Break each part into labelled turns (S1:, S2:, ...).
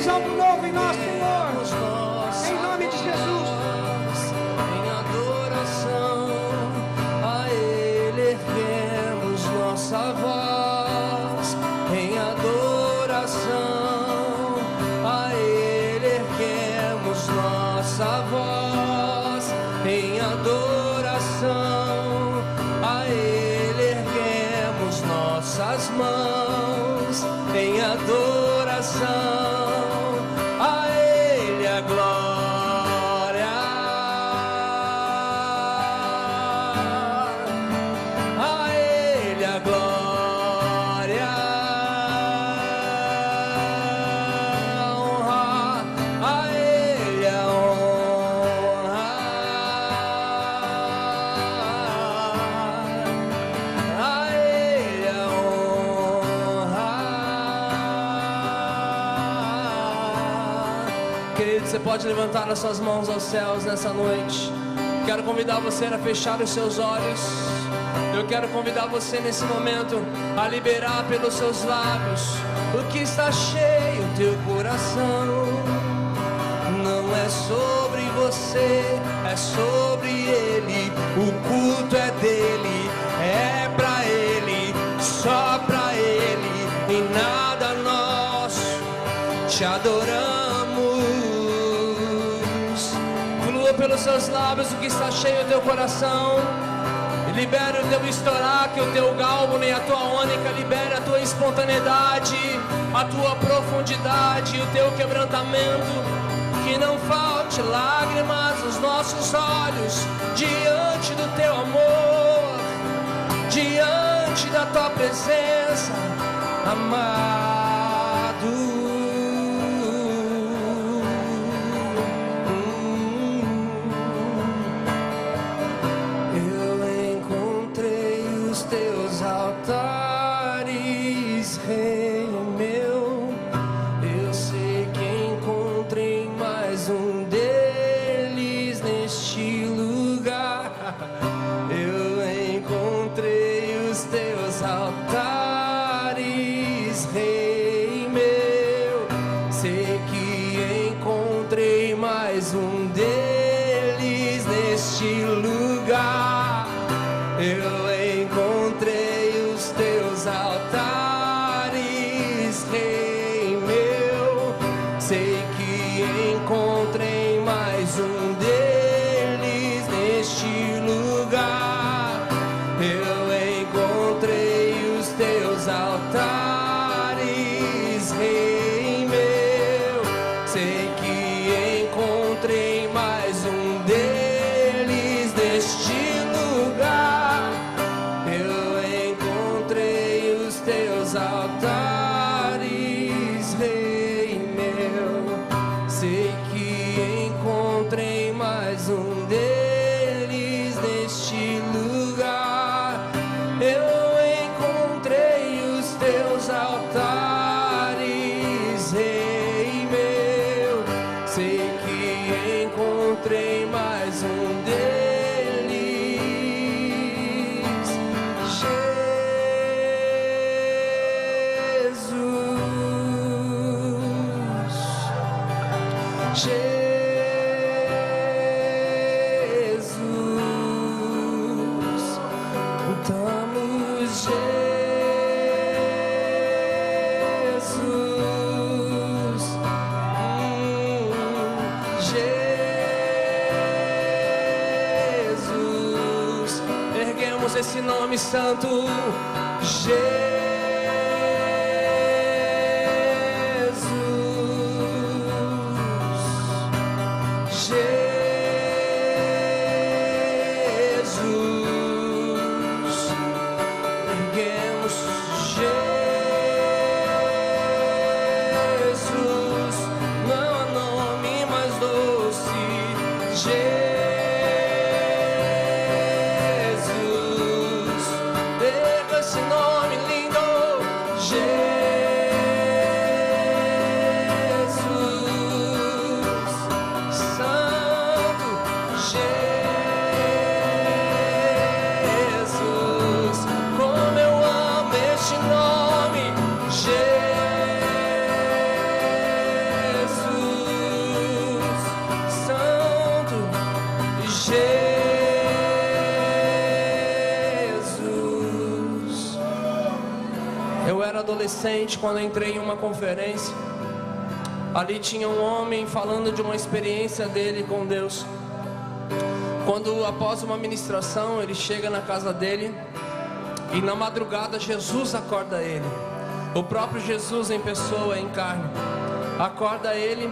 S1: Faz algo novo em nós, Senhor. Em nome de Jesus.
S2: Em adoração a Ele erguemos nossa voz. Em adoração a Ele erguemos nossa voz. Em adoração a Ele erguemos nossas mãos. Em adoração a Ele a glória. A Ele a glória. A honra. A Ele a honra. A Ele a honra. Querido, você pode levantar as suas mãos aos céus nessa noite. Quero convidar você a fechar os seus olhos. Eu quero convidar você nesse momento a liberar pelos seus lábios o que está cheio teu coração. Não é sobre você, é sobre Ele. O culto é dele, é pra Ele, só pra Ele e nada nosso. Te adoramos. Flua pelos seus lábios o que está cheio do teu coração. Libere o teu estoraque, o teu galvo e a tua ônica. Libere a tua espontaneidade, a tua profundidade, o teu quebrantamento. Que não falte lágrimas nos nossos olhos diante do teu amor, diante da tua presença, amado. Altares, Rei meu, eu sei que encontrei mais um deles neste lugar. Eu encontrei os teus altares, Rei meu, sei que encontrei mais um deles neste lugar. Eu encontrei os teus altares, Rei meu, sei que encontrei mais um deles neste lugar. Eu encontrei os teus altares, Rei meu, sei que encontrei mais um deles neste lugar. Eu encontrei os teus altares, Rei meu, sei que encontrei mais um deles neste lugar. Eu encontrei os teus altares, Rei meu, sei que encontrei mais um deles. Jesus, cantamos Jesus, Jesus, erguemos esse nome santo, Jesus. Esse nome lindo, adolescente, quando entrei em uma conferência, ali tinha um homem falando de uma experiência dele com Deus. Quando após uma ministração ele chega na casa dele e na madrugada Jesus acorda ele. O próprio Jesus em pessoa, em carne, acorda ele,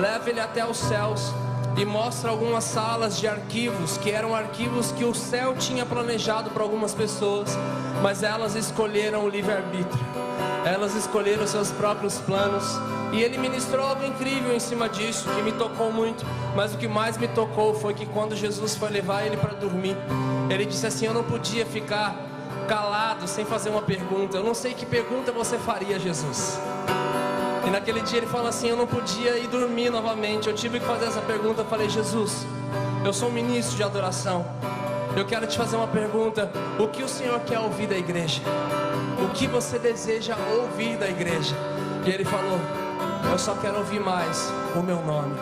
S2: leva ele até os céus e mostra algumas salas de arquivos, que eram arquivos que o céu tinha planejado para algumas pessoas, mas elas escolheram o livre-arbítrio, elas escolheram seus próprios planos. E ele ministrou algo incrível em cima disso, que me tocou muito. Mas o que mais me tocou foi que quando Jesus foi levar ele para dormir, ele disse assim: eu não podia ficar calado sem fazer uma pergunta. Eu não sei que pergunta você faria, Jesus. E naquele dia ele falou assim: eu não podia ir dormir novamente, eu tive que fazer essa pergunta. Eu falei: Jesus, eu sou um ministro de adoração, eu quero te fazer uma pergunta. O que o Senhor quer ouvir da igreja? O que você deseja ouvir da igreja? E ele falou: eu só quero ouvir mais o meu nome.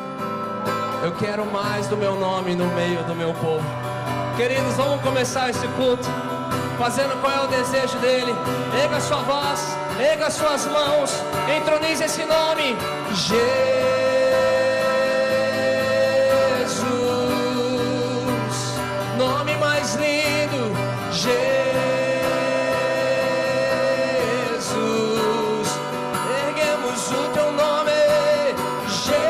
S2: Eu quero mais do meu nome no meio do meu povo. Queridos, vamos começar esse culto fazendo qual é o desejo dele. Erga sua voz, erga suas mãos, entronize esse nome, Jesus, nome mais lindo, Jesus, erguemos o teu nome, Jesus.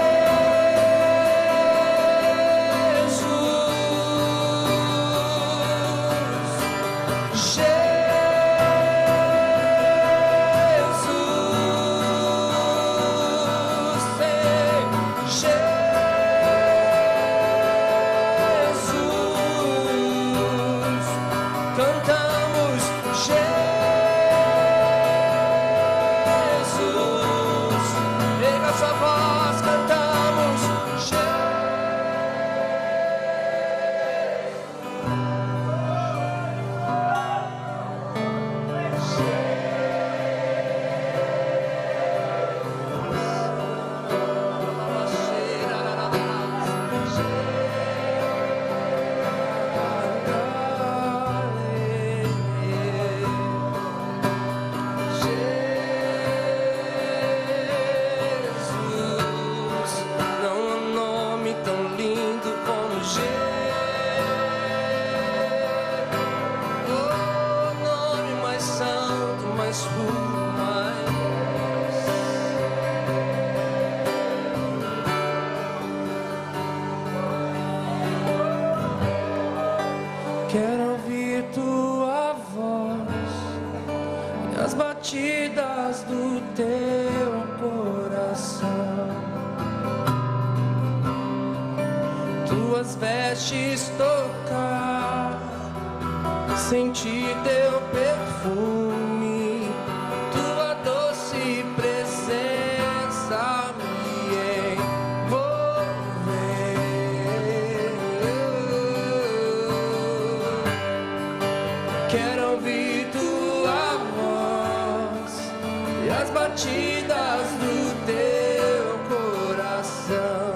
S2: Quero ouvir tua voz e as batidas do teu coração, tuas vestes tocar, sentir teu perfume, tua doce presença me envolver. Quero ouvir tua voz e as batidas do teu coração,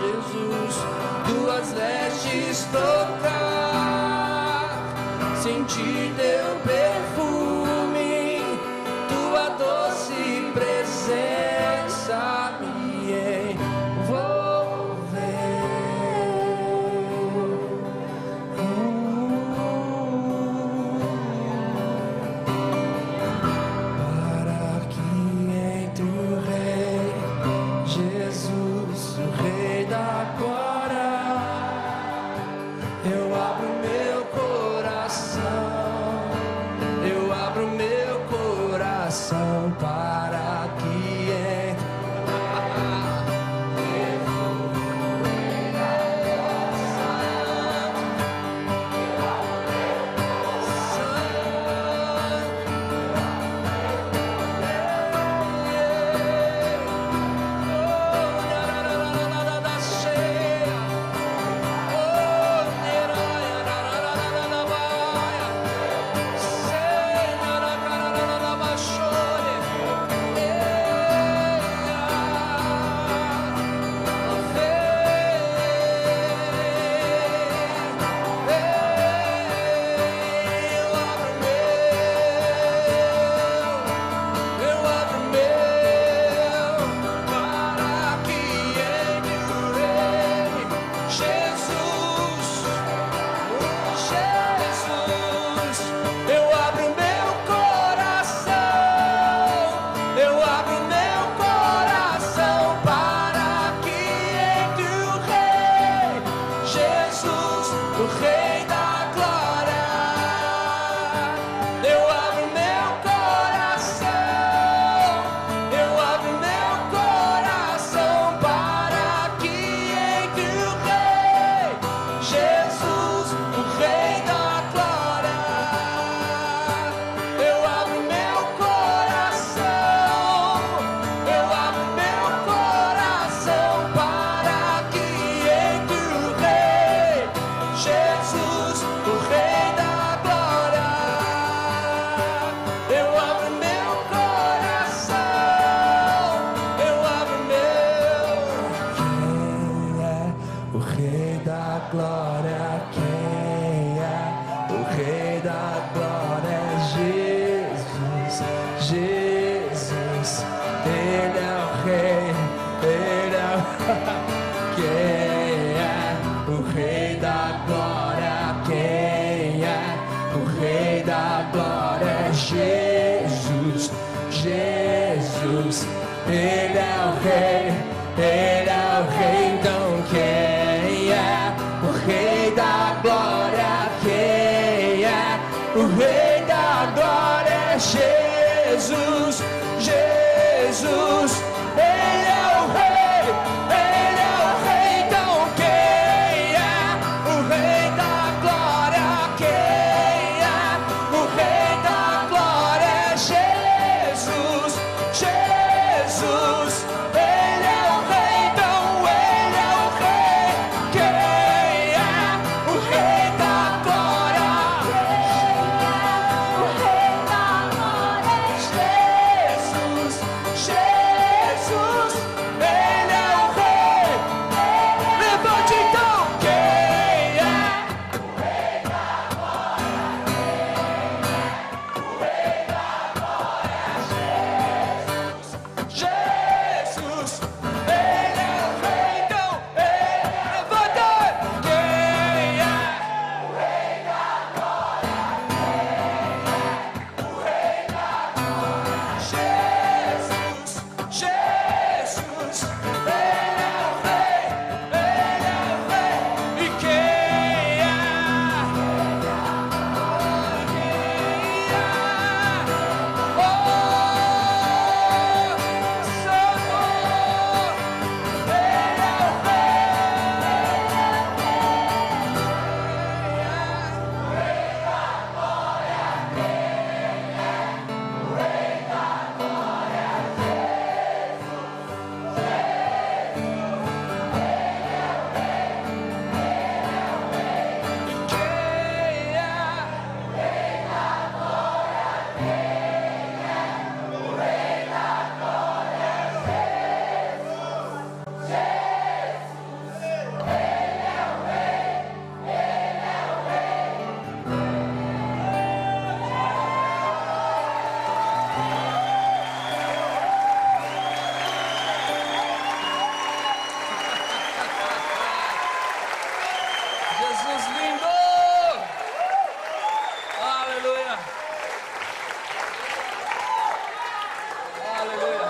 S2: Jesus, tuas vestes tocar, sentir teu perfume, tua doce presença me eu abro meu coração. Quem é o Rei da Glória? Quem é o Rei da Glória? Jesus, Jesus, Ele é o Rei, Ele é o Rei. Então quem é o Rei da Glória? Quem é o Rei da Glória? Jesus, Jesus, Ele é o Rei, Ele é o Rei. Então quem é o Rei da Glória? Quem é o Rei da Glória? Jesus, Jesus, Ele é o Rei. Então Ele é o Rei. Quem é o Rei da Glória? O Rei da Glória é Jesus, Jesus, Ele é o Rei. Levante então, quem é o Rei da Glória? Jesus, Ele é o Rei. Então Ele levanta. Quem é o Rei da Jesus, Jesus, Ele é o Rei, Ele é o Rei. E quem é? Oh, Senhor, Ele é o Jesus lindo! Aleluia! Aleluia!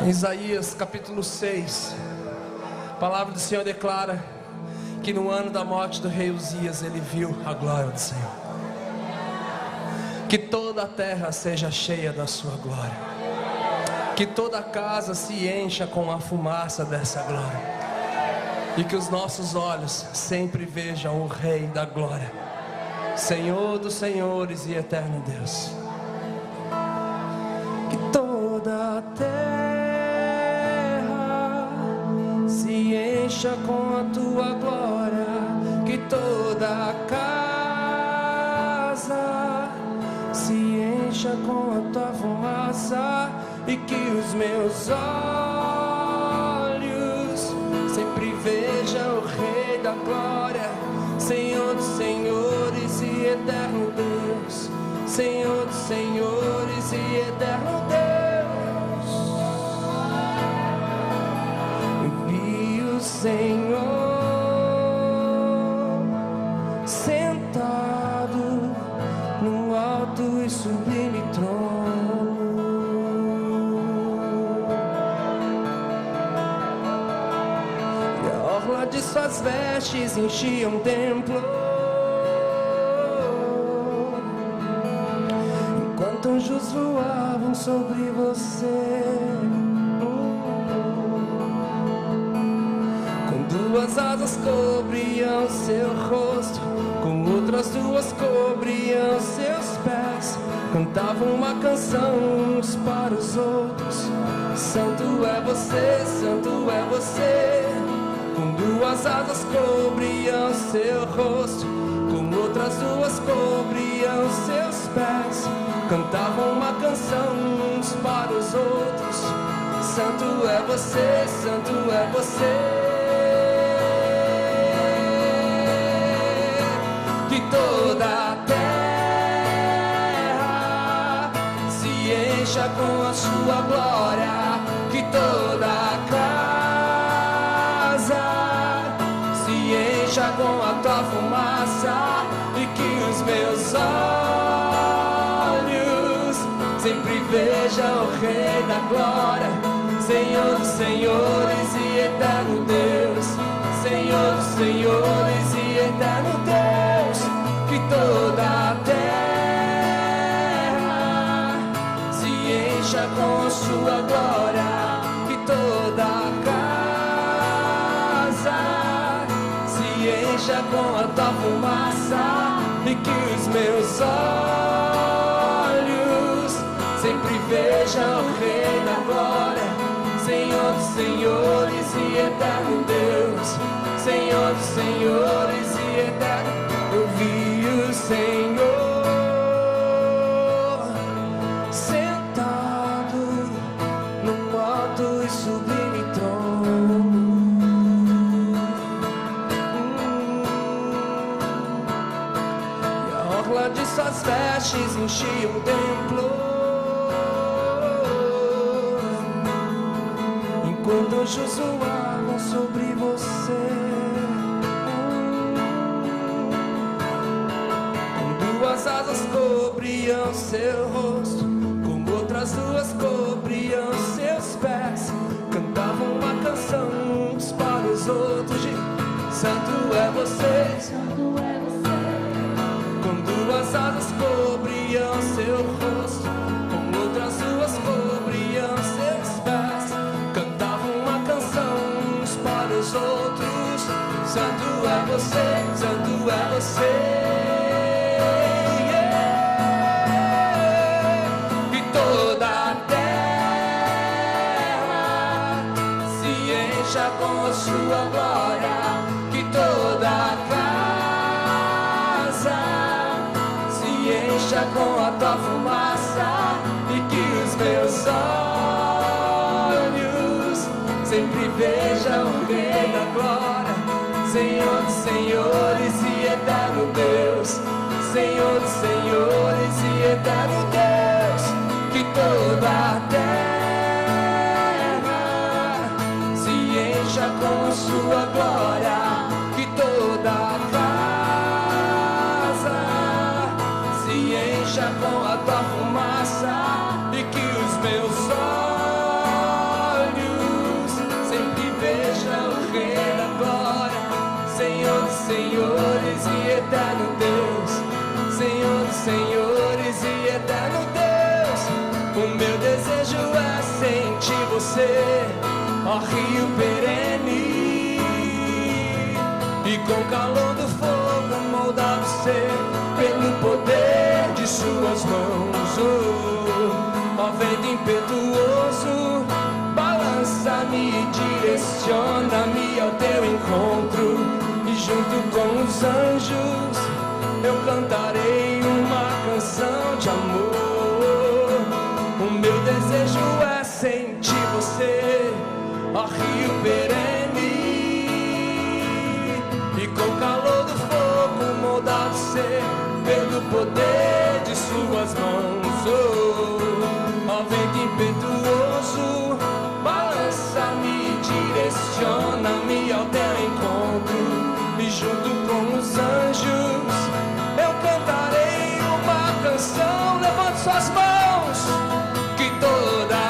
S2: Em Isaías capítulo 6, a palavra do Senhor declara que no ano da morte do rei Uzias ele viu a glória do Senhor. Que toda a terra seja cheia da sua glória, que toda a casa se encha com a fumaça dessa glória, e que os nossos olhos sempre vejam o Rei da glória, Senhor dos senhores e eterno Deus. Que toda a terra se encha com a tua glória, que toda a casa se encha com a tua fumaça, e que os meus olhos sempre vejam o Rei da glória, Senhor dos senhores e eterno Deus, Senhor dos senhores e eterno Deus. Eu vi o Senhor sentado no alto e sublime trono, e a orla de suas vestes enchia um templo, enquanto anjos voavam sobre você. Com duas asas cobriam seu rosto, com outras duas cobriam seus pés. Cantavam uma canção uns para os outros: Santo é você, Santo é você. Com duas asas cobriam seu rosto, com outras duas cobriam seus pés. Cantavam uma canção uns para os outros: Santo é você, Santo é você. que toda a terra se encha com a sua glória, que toda a casa se encha com a tua fumaça, e que os meus olhos sempre vejam o Rei da glória, Senhor dos senhores e eterno Deus, Senhor dos senhores e eterno Deus, que toda a terra se encha com a sua glória, que toda a casa se encha com a tua fumaça, e que os meus olhos sempre vejam o Rei da glória, Senhor dos senhores e eterno Deus, Senhor dos senhores e eterno. Eu vi o Senhor sentado num alto e sublime trono. E a orla de suas vestes enchia o templo, enquanto anjos voavam sobre você. Com duas asas cobriam seu rosto, com outras duas cobriam seus pés. Cantavam uma canção uns para os outros de Santo é você, Santo é você. Com duas asas cobriam seu rosto, com outras duas cobriam seus pés. Os outros, Santo é você, Santo é você. Que toda a terra se encha com a sua glória, que toda a casa se encha com a tua fumaça, e que os meus olhos sempre vejam o Rei da glória, Senhor dos senhores e eterno Deus, Senhor dos senhores e eterno Deus, que toda a terra se encha com a sua glória, que toda a casa se encha com a tua fumaça, e que os meus olhos sempre vejam o Rei da glória, Senhor dos senhores e eterno Deus, Senhor dos senhores e eterno Deus. O meu desejo é sentir você, ó rio perene, e com o calor do fogo moldar você pelo poder de suas mãos. Ó vento impetuoso, balança-me e direciona-me ao teu encontro, e junto com os anjos eu cantarei uma canção de amor. O meu desejo é sentir você, ó rio perene, e com o calor do fogo moldar você pelo poder de suas mãos. Ó vento impetuoso, balança-me e direciona-me ao teu encontro, e junto com os anjos eu cantarei uma canção. Levante suas mãos, que toda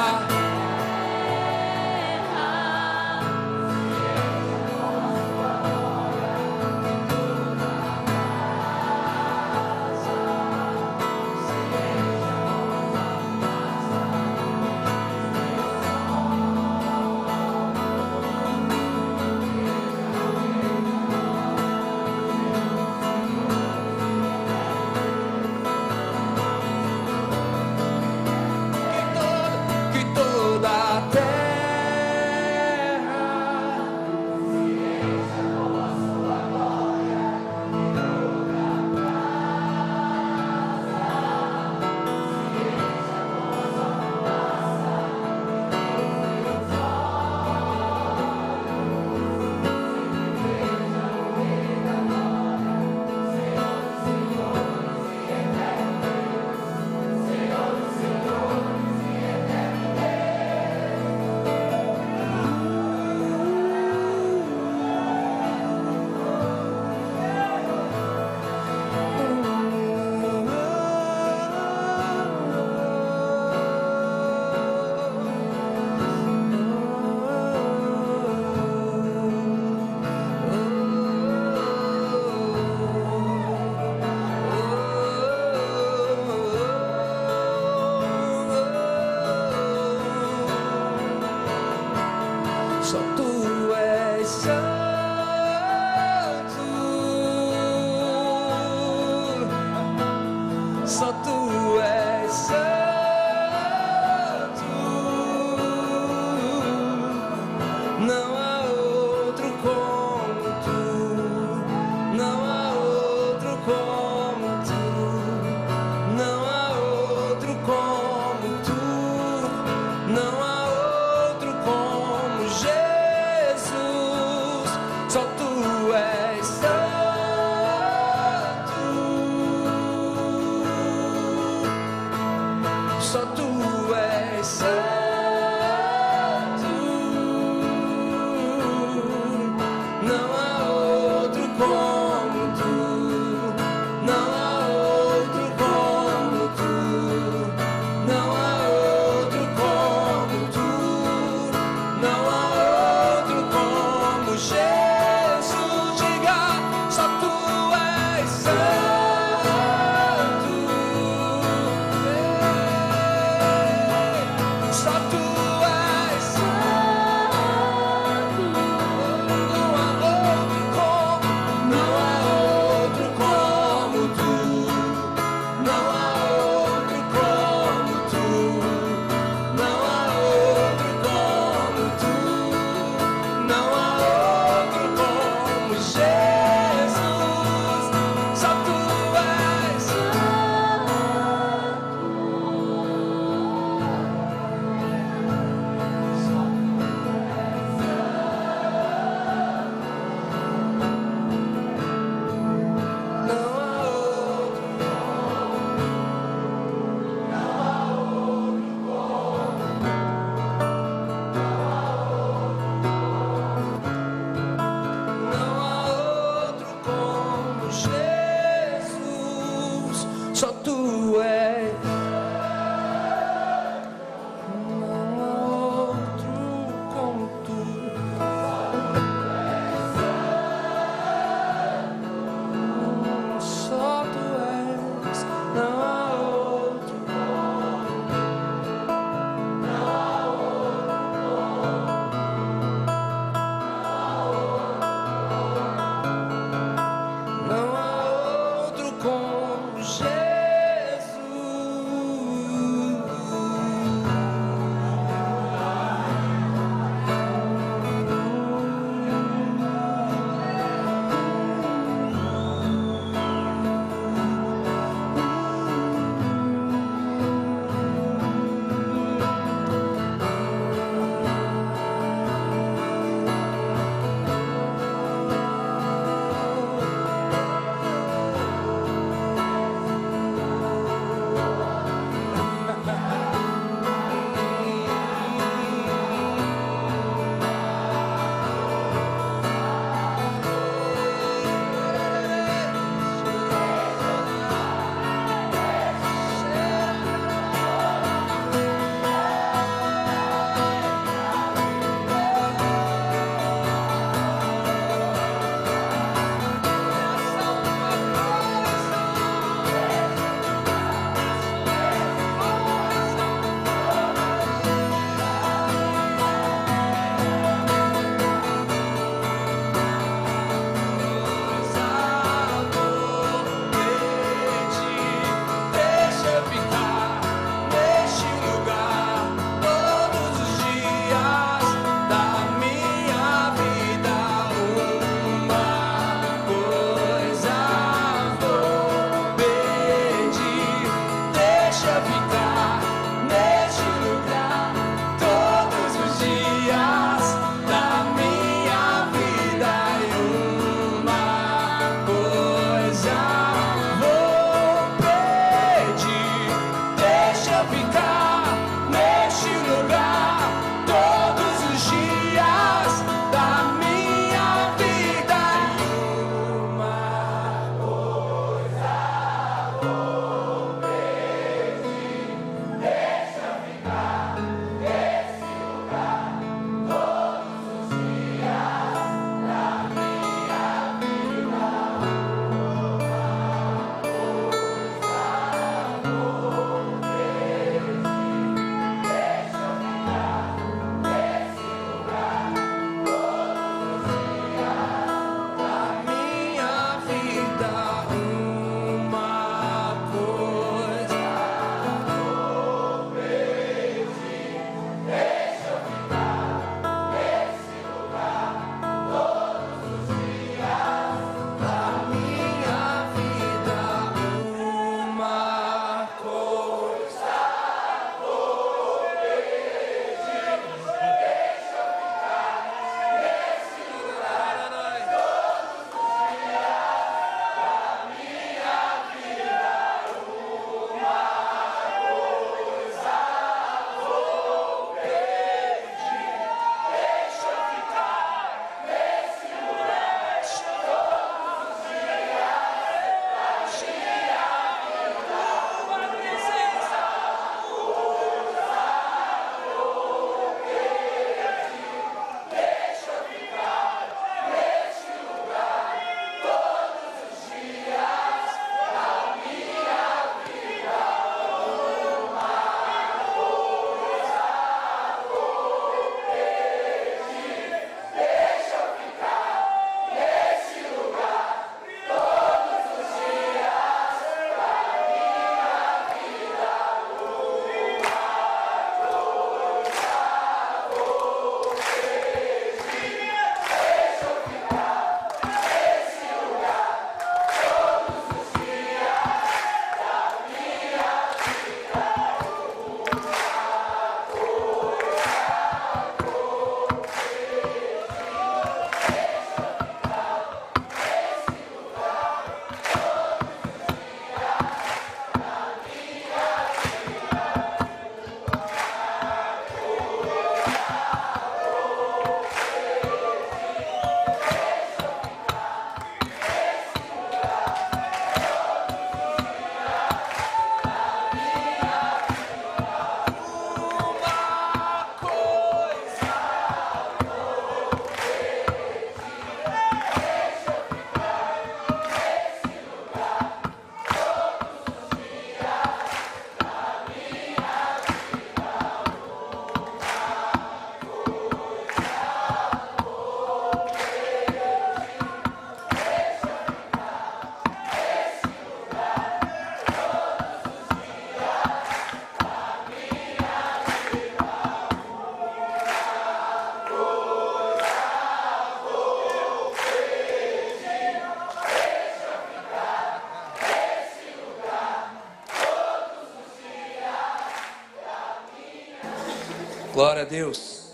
S2: Glória a Deus.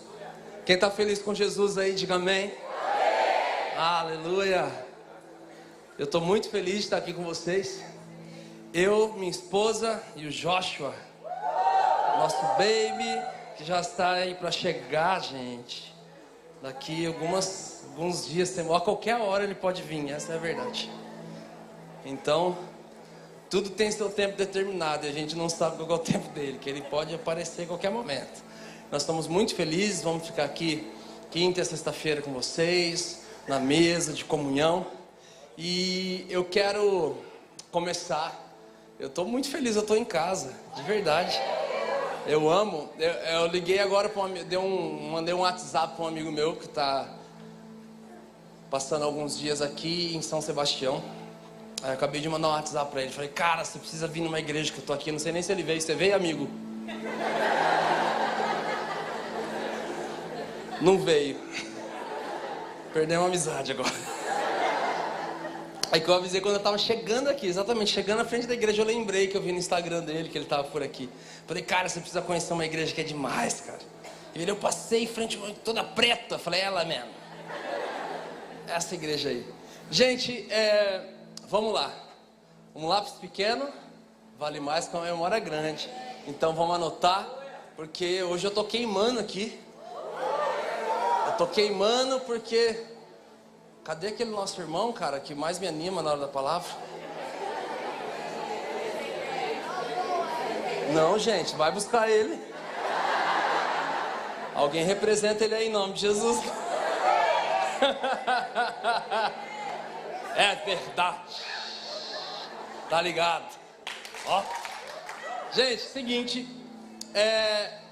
S2: Quem está feliz com Jesus aí, diga amém. Aleluia. Eu estou muito feliz de estar aqui com vocês. Eu, minha esposa e o Joshua, nosso baby, que já está aí para chegar, gente. Daqui alguns dias, a qualquer hora ele pode vir, essa é a verdade. Então, tudo tem seu tempo determinado e a gente não sabe qual é o tempo dele, que ele pode aparecer a qualquer momento. Nós estamos muito felizes, vamos ficar aqui quinta e sexta-feira com vocês, na mesa de comunhão. E eu quero começar, eu estou muito feliz, eu estou em casa, de verdade. Eu amo, eu liguei agora para mandei um WhatsApp para um amigo meu que está passando alguns dias aqui em São Sebastião. Aí eu acabei de mandar um WhatsApp para ele, falei, cara, você precisa vir numa igreja que eu tô aqui, não sei nem se ele veio, você veio, amigo? Não veio. Perdemos a amizade agora. Aí que eu avisei quando eu tava chegando aqui, exatamente, chegando na frente da igreja, eu lembrei que eu vi no Instagram dele que ele tava por aqui. Falei, cara, você precisa conhecer uma igreja que é demais, cara. E eu passei em frente, toda preta, falei, ela mesmo. Essa igreja aí. Gente, vamos lá. Um lápis pequeno vale mais que uma memória grande. Então vamos anotar, porque hoje eu tô queimando aqui. Eu tô queimando porque... Cadê aquele nosso irmão, cara, que mais me anima na hora da palavra? Não, gente, vai buscar ele. Alguém representa ele aí em nome de Jesus. É verdade. Tá ligado? Ó. Gente, seguinte.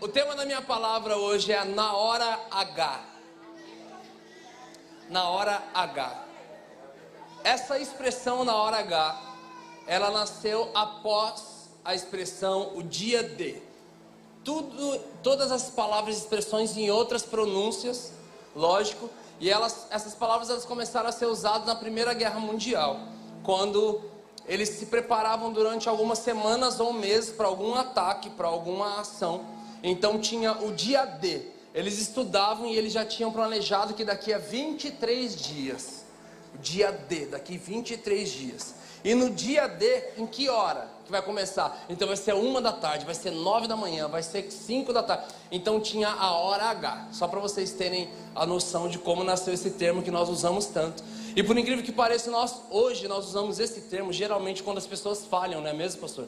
S2: O tema da minha palavra hoje é na hora H. Na hora H. Essa expressão na hora H, ela nasceu após a expressão o dia D. Todas as palavras e expressões em outras pronúncias, lógico, e essas palavras elas começaram a ser usadas na Primeira Guerra Mundial, quando eles se preparavam durante algumas semanas ou meses para algum ataque, para alguma ação. Então tinha o dia D. Eles estudavam e eles já tinham planejado que daqui a 23 dias, o dia D, daqui 23 dias. E no dia D, em que hora que vai começar? Então vai ser 1 da tarde, vai ser 9 da manhã, vai ser 5 da tarde. Então tinha a hora H, só para vocês terem a noção de como nasceu esse termo que nós usamos tanto. E por incrível que pareça, hoje nós usamos esse termo geralmente quando as pessoas falham, não é mesmo, pastor?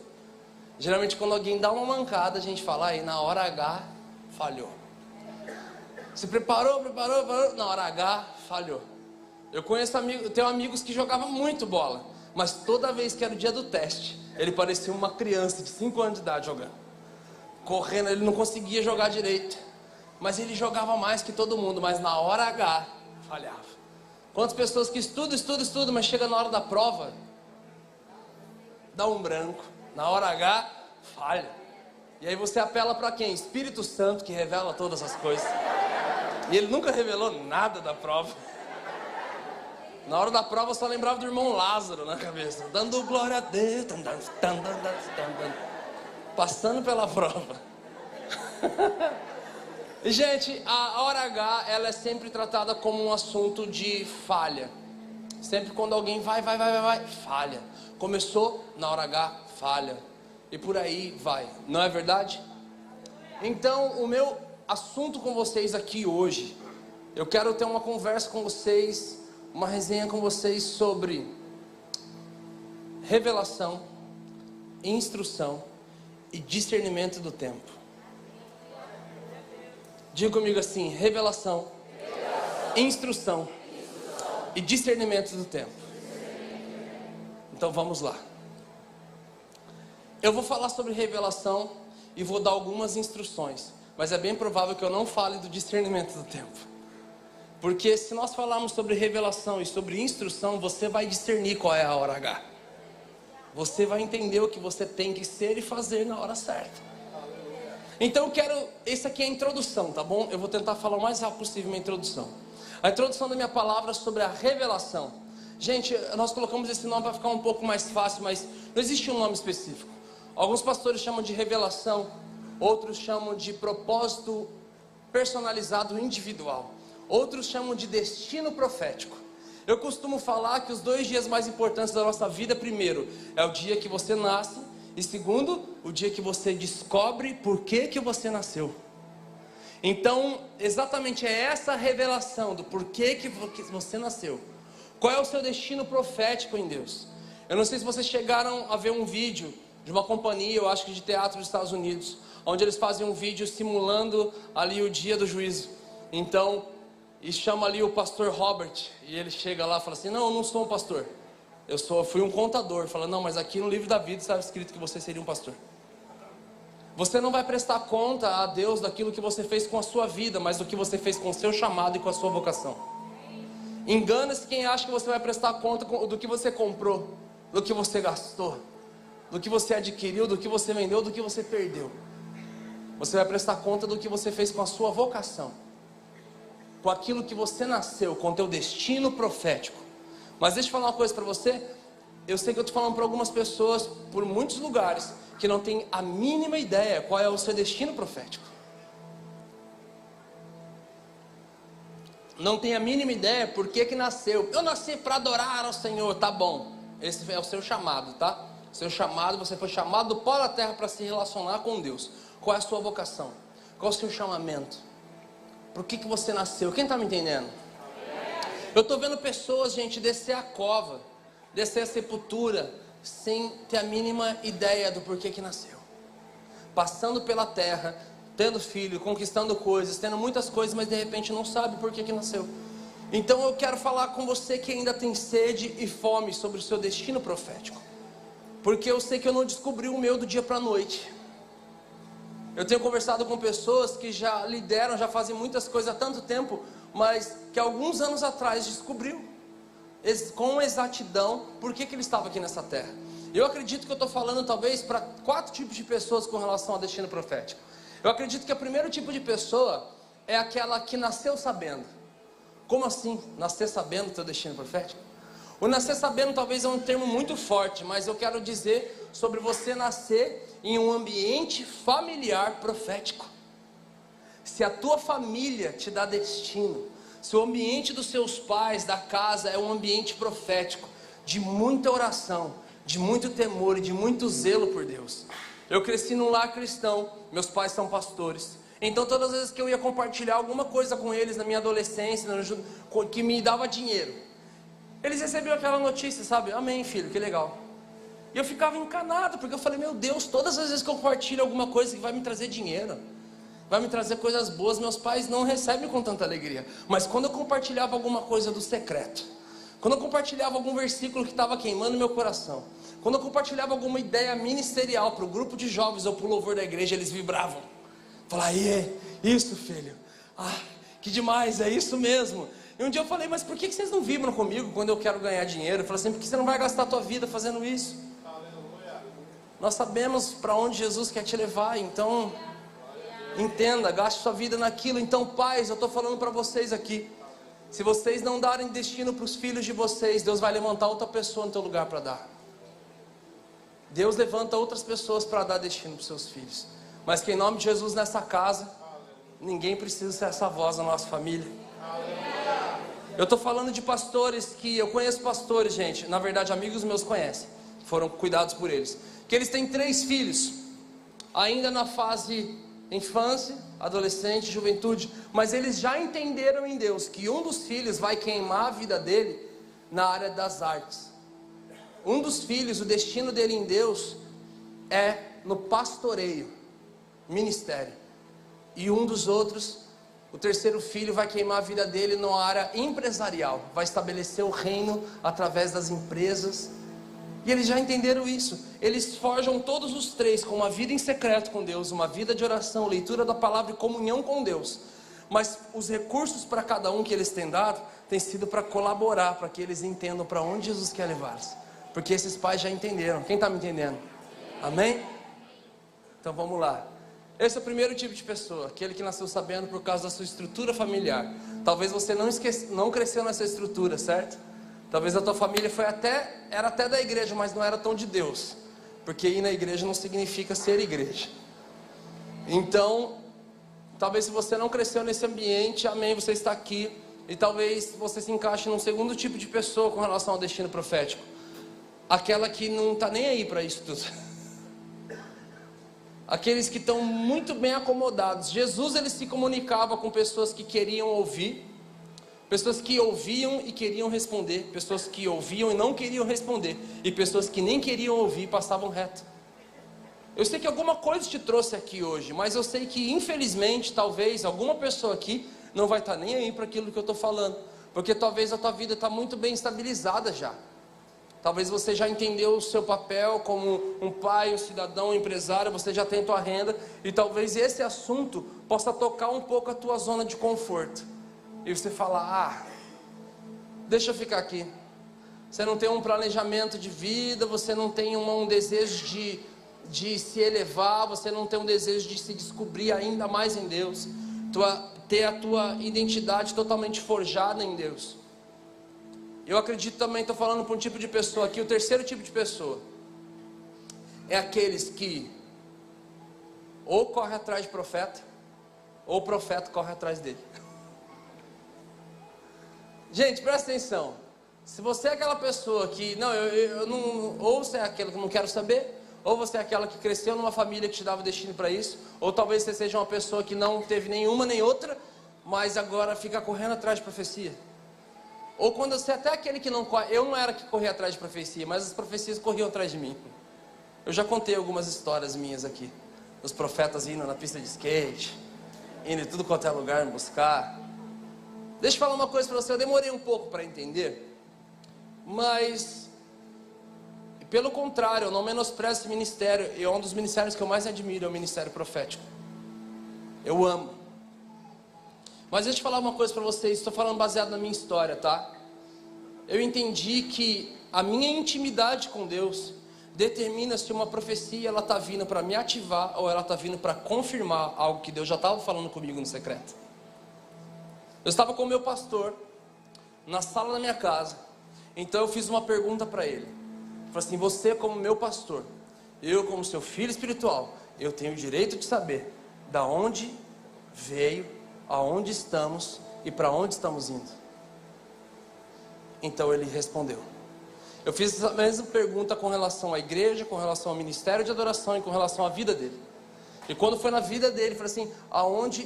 S2: Geralmente quando alguém dá uma mancada, a gente fala, aí na hora H, falhou. Se preparou, na hora H, falhou. Eu tenho amigos que jogavam muito bola, mas toda vez que era o dia do teste, ele parecia uma criança de 5 anos de idade jogando. Correndo, ele não conseguia jogar direito, mas ele jogava mais que todo mundo, mas na hora H, falhava. Quantas pessoas que estudam, mas chega na hora da prova, dá um branco, na hora H, falha. E aí você apela para quem? Espírito Santo, que revela todas as coisas. E ele nunca revelou nada da prova. Na hora da prova eu só lembrava do irmão Lázaro na cabeça, dando glória a Deus, passando pela prova. E gente, a hora H, ela é sempre tratada como um assunto de falha. Sempre quando alguém vai, falha. Começou, na hora H, falha. E por aí vai, não é verdade? Então, o meu assunto com vocês aqui hoje, eu quero ter uma conversa com vocês, uma resenha com vocês sobre revelação, instrução e discernimento do tempo. Diga comigo assim, revelação, instrução e discernimento do tempo. Então vamos lá. Eu vou falar sobre revelação e vou dar algumas instruções, mas é bem provável que eu não fale do discernimento do tempo. Porque se nós falarmos sobre revelação e sobre instrução, você vai discernir qual é a hora H. Você vai entender o que você tem que ser e fazer na hora certa. Então esse aqui é a introdução, tá bom? Eu vou tentar falar o mais rápido possível a introdução. A introdução da minha palavra é sobre a revelação. Gente, nós colocamos esse nome para ficar um pouco mais fácil, mas não existe um nome específico. Alguns pastores chamam de revelação, outros chamam de propósito personalizado, individual. Outros chamam de destino profético. Eu costumo falar que os 2 dias mais importantes da nossa vida, primeiro, é o dia que você nasce, e segundo, o dia que você descobre por que você nasceu. Então, exatamente é essa revelação do porquê que você nasceu. Qual é o seu destino profético em Deus? Eu não sei se vocês chegaram a ver um vídeo de uma companhia, eu acho que de teatro dos Estados Unidos, onde eles fazem um vídeo simulando ali o dia do juízo. Então, e chama ali o pastor Robert, e ele chega lá e fala assim: não, eu não sou um pastor, fui um contador. Fala: não, mas aqui no livro da vida estava escrito que você seria um pastor. Você não vai prestar conta a Deus daquilo que você fez com a sua vida, mas do que você fez com o seu chamado e com a sua vocação. Engana-se quem acha que você vai prestar conta do que você comprou, do que você gastou, do que você adquiriu, do que você vendeu, do que você perdeu. Você vai prestar conta do que você fez com a sua vocação, com aquilo que você nasceu, com o teu destino profético. Mas deixa eu falar uma coisa para você. Eu sei que eu estou falando para algumas pessoas, por muitos lugares, que não tem a mínima ideia qual é o seu destino profético. Não tem a mínima ideia por que nasceu. Eu nasci para adorar ao Senhor, tá bom. Esse é o seu chamado, tá? Seu chamado, você foi chamado do pó da terra para se relacionar com Deus. Qual é a sua vocação? Qual é o seu chamamento? Por que você nasceu? Quem está me entendendo? Eu estou vendo pessoas, gente, descer a cova, descer a sepultura, sem ter a mínima ideia do porquê que nasceu. Passando pela terra, tendo filho, conquistando coisas, tendo muitas coisas, mas de repente não sabe porquê que nasceu. Então eu quero falar com você que ainda tem sede e fome sobre o seu destino profético. Porque eu sei que eu não descobri o meu do dia para a noite. Eu tenho conversado com pessoas que já lideram, já fazem muitas coisas há tanto tempo, mas que alguns anos atrás descobriu com exatidão por que ele estava aqui nessa terra. Eu acredito que eu estou falando talvez para 4 tipos de pessoas com relação ao destino profético. Eu acredito que o primeiro tipo de pessoa é aquela que nasceu sabendo. Como assim, nascer sabendo o teu destino profético? O nascer sabendo talvez é um termo muito forte, mas eu quero dizer sobre você nascer em um ambiente familiar profético. Se a tua família te dá destino, se o ambiente dos seus pais, da casa, é um ambiente profético, de muita oração, de muito temor e de muito zelo por Deus. Eu cresci num lar cristão, meus pais são pastores. Então todas as vezes que eu ia compartilhar alguma coisa com eles na minha adolescência, que me dava dinheiro, eles recebiam aquela notícia, sabe? Amém, filho, que legal. E eu ficava encanado, porque eu falei: meu Deus, todas as vezes que eu compartilho alguma coisa que vai me trazer dinheiro, vai me trazer coisas boas, meus pais não recebem com tanta alegria. Mas quando eu compartilhava alguma coisa do secreto, quando eu compartilhava algum versículo que estava queimando meu coração, quando eu compartilhava alguma ideia ministerial para o grupo de jovens ou para o louvor da igreja, eles vibravam. Falaram: isso, filho, que demais, é isso mesmo. E um dia eu falei: mas por que vocês não vibram comigo quando eu quero ganhar dinheiro? Eu falei assim: porque você não vai gastar a tua vida fazendo isso. Aleluia. Nós sabemos para onde Jesus quer te levar, então entenda, gaste sua vida naquilo. Então, pais, eu estou falando para vocês aqui, se vocês não darem destino para os filhos de vocês, Deus vai levantar outra pessoa no teu lugar para dar. Deus levanta outras pessoas para dar destino para os seus filhos. Mas que em nome de Jesus nessa casa, ninguém precisa ser essa voz na nossa família. Eu estou falando de pastores que eu conheço, pastores, gente, na verdade amigos meus conhecem, foram cuidados por eles, que eles têm 3 filhos, ainda na fase infância, adolescente, juventude, mas eles já entenderam em Deus que um dos filhos vai queimar a vida dele na área das artes. Um dos filhos, o destino dele em Deus é no pastoreio, ministério. E um dos outros, o terceiro filho, vai queimar a vida dele na área empresarial, vai estabelecer o reino através das empresas. E eles já entenderam isso. Eles forjam todos os 3 com uma vida em secreto com Deus, uma vida de oração, leitura da palavra e comunhão com Deus. Mas os recursos para cada um que eles têm dado, tem sido para colaborar, para que eles entendam para onde Jesus quer levá-los. Porque esses pais já entenderam. Quem está me entendendo? Amém? Então vamos lá. Esse é o primeiro tipo de pessoa, aquele que nasceu sabendo por causa da sua estrutura familiar. Talvez você não cresceu nessa estrutura, certo? Talvez a tua família era até da igreja, mas não era tão de Deus. Porque ir na igreja não significa ser igreja. Então, Talvez se você não cresceu nesse ambiente, amém, você está aqui. E talvez você se encaixe num segundo tipo de pessoa com relação ao destino profético. Aquela que não está nem aí para isso tudo. Aqueles que estão muito bem acomodados. Jesus, ele se comunicava com pessoas que queriam ouvir, pessoas que ouviam e queriam responder, pessoas que ouviam e não queriam responder, e pessoas que nem queriam ouvir e passavam reto. Eu sei que alguma coisa te trouxe aqui hoje, mas eu sei que infelizmente, talvez, alguma pessoa aqui não vai estar nem aí para aquilo que eu estou falando, porque talvez a tua vida está muito bem estabilizada já. Talvez você já entendeu o seu papel como um pai, um cidadão, um empresário, você já tem tua renda, e talvez esse assunto possa tocar um pouco a tua zona de conforto. E você fala, deixa eu ficar aqui. Você não tem um planejamento de vida, você não tem um desejo de se elevar, você não tem um desejo de se descobrir ainda mais em Deus, ter a tua identidade totalmente forjada em Deus. Eu acredito também, estou falando para um tipo de pessoa aqui, o terceiro tipo de pessoa é aqueles que ou corre atrás de profeta, ou o profeta corre atrás dele. Gente, presta atenção. Se você é aquela pessoa que, eu não, ou você é aquela que não quero saber, ou você é aquela que cresceu numa família que te dava destino para isso, ou talvez você seja uma pessoa que não teve nenhuma nem outra, mas agora fica correndo atrás de profecia. Ou quando você é até aquele que não corre. Eu não era que corria atrás de profecia, mas as profecias corriam atrás de mim. Eu já contei algumas histórias minhas aqui. Os profetas indo na pista de skate, indo em tudo quanto é lugar me buscar. Deixa eu falar uma coisa para você. Eu demorei um pouco para entender, mas pelo contrário, eu não menosprezo esse ministério. É um dos ministérios que eu mais admiro, é o ministério profético. Eu amo. Mas deixa eu falar uma coisa para vocês. Estou falando baseado na minha história, tá? Eu entendi que a minha intimidade com Deus determina se uma profecia ela está vindo para me ativar ou ela está vindo para confirmar algo que Deus já estava falando comigo no secreto. Eu estava com o meu pastor na sala da minha casa. Então eu fiz uma pergunta para ele. Eu falei assim: você como meu pastor, eu como seu filho espiritual, eu tenho o direito de saber da onde veio, aonde estamos e para onde estamos indo. Então ele respondeu. Eu fiz essa mesma pergunta com relação à igreja, com relação ao ministério de adoração e com relação à vida dele. E quando foi na vida dele, falei assim: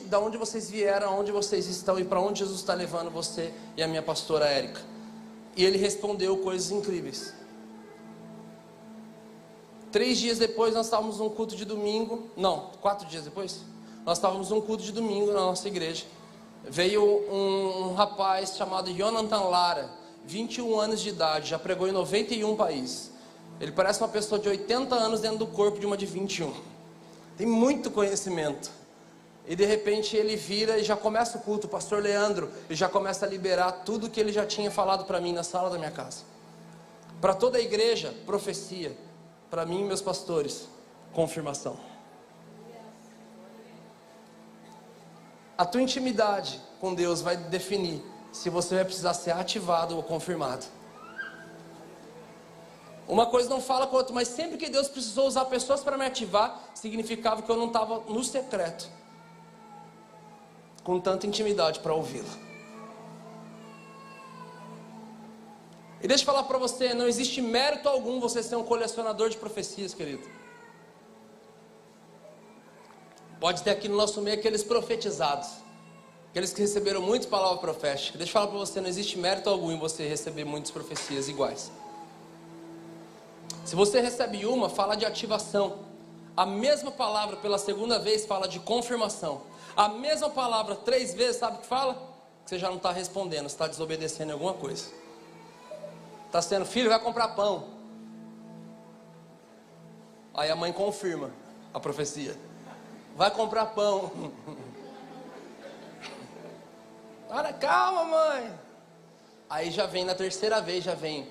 S2: da onde vocês vieram, aonde vocês estão e para onde Jesus está levando você e a minha pastora Érica? E ele respondeu coisas incríveis. 3 dias depois nós estávamos num culto de domingo. Não, 4 dias depois nós estávamos num culto de domingo na nossa igreja. Veio um rapaz chamado Jonathan Lara, 21 anos de idade, já pregou em 91 países. Ele parece uma pessoa de 80 anos dentro do corpo de uma de 21. Tem muito conhecimento. E de repente ele vira e já começa o culto, o pastor Leandro, e já começa a liberar tudo que ele já tinha falado para mim na sala da minha casa. Para toda a igreja, profecia. Para mim e meus pastores, confirmação. A tua intimidade com Deus vai definir se você vai precisar ser ativado ou confirmado. Uma coisa não fala com a outra, mas sempre que Deus precisou usar pessoas para me ativar, significava que eu não estava no secreto, com tanta intimidade para ouvi-lo. E deixa eu falar para você, não existe mérito algum você ser um colecionador de profecias, querido. Pode ter aqui no nosso meio aqueles profetizados, aqueles que receberam muitas palavras proféticas. Deixa eu falar para você, não existe mérito algum em você receber muitas profecias iguais. Se você recebe uma, fala de ativação. A mesma palavra pela segunda vez fala de confirmação. A mesma palavra 3 vezes, sabe o que fala? Que você já não está respondendo, você está desobedecendo em alguma coisa. Está sendo: filho, vai comprar pão. Aí a mãe confirma a profecia: vai comprar pão. Para, calma, mãe. Aí já vem na terceira vez, já vem: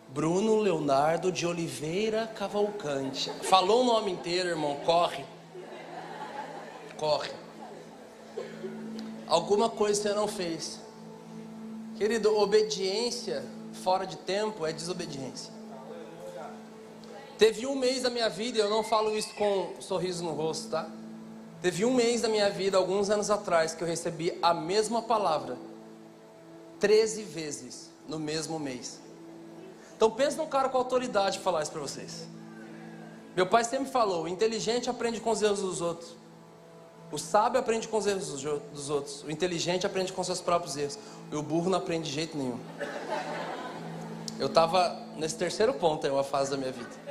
S2: Bruno Leonardo de Oliveira Cavalcante. Falou o nome inteiro, irmão, corre. Corre. Alguma coisa você não fez. Querido, obediência fora de tempo é desobediência. Teve um mês da minha vida, e eu não falo isso com um sorriso no rosto, tá? Teve um mês da minha vida, alguns anos atrás, que eu recebi a mesma palavra 13 vezes no mesmo mês. Então pensa num cara com autoridade falar isso para vocês. Meu pai sempre falou: o inteligente aprende com os erros dos outros, o sábio aprende com os erros dos outros, o inteligente aprende com seus próprios erros, e o burro não aprende de jeito nenhum. Eu estava nesse terceiro ponto aí, uma fase da minha vida.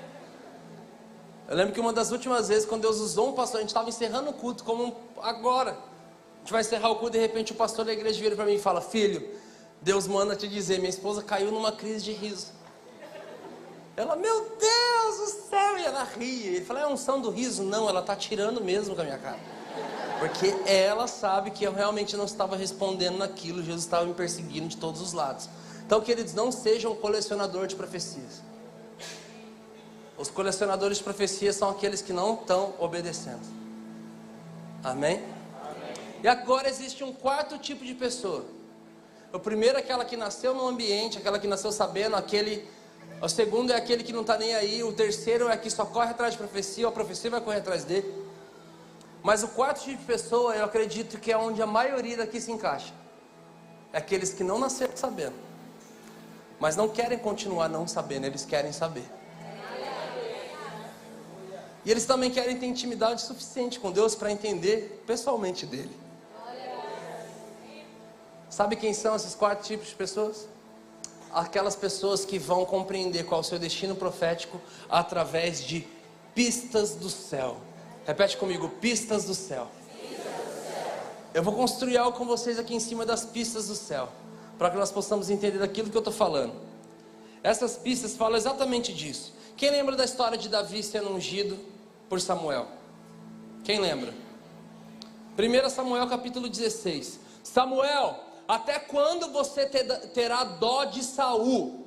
S2: Eu lembro que uma das últimas vezes, quando Deus usou um pastor, a gente estava encerrando o culto, como agora. A gente vai encerrar o culto e de repente o pastor da igreja vira para mim e fala: filho, Deus manda te dizer, minha esposa caiu numa crise de riso. Ela: meu Deus do céu, e ela ria. Ele fala: é a unção do riso? Não, ela está tirando mesmo com a minha cara. Porque ela sabe que eu realmente não estava respondendo naquilo, Jesus estava me perseguindo de todos os lados. Então, queridos, não sejam um colecionador de profecias. Os colecionadores de profecias são aqueles que não estão obedecendo. Amém? E agora existe um quarto tipo de pessoa. O primeiro é aquela que nasceu no ambiente, aquela que nasceu sabendo, o segundo é aquele que não está nem aí, o terceiro é que só corre atrás de profecia, ou a profecia vai correr atrás dele. Mas o quarto tipo de pessoa, eu acredito que é onde a maioria daqui se encaixa. É aqueles que não nasceram sabendo, mas não querem continuar não sabendo, eles querem saber. E eles também querem ter intimidade suficiente com Deus para entender pessoalmente dele. Sabe quem são esses quatro tipos de pessoas? Aquelas pessoas que vão compreender qual é o seu destino profético através de pistas do céu. Repete comigo: pistas do céu. Eu vou construir algo com vocês aqui em cima das pistas do céu, para que nós possamos entender daquilo que eu estou falando. Essas pistas falam exatamente disso. Quem lembra da história de Davi sendo ungido por Samuel? Quem lembra? 1 Samuel capítulo 16. Samuel, até quando você terá dó de Saul?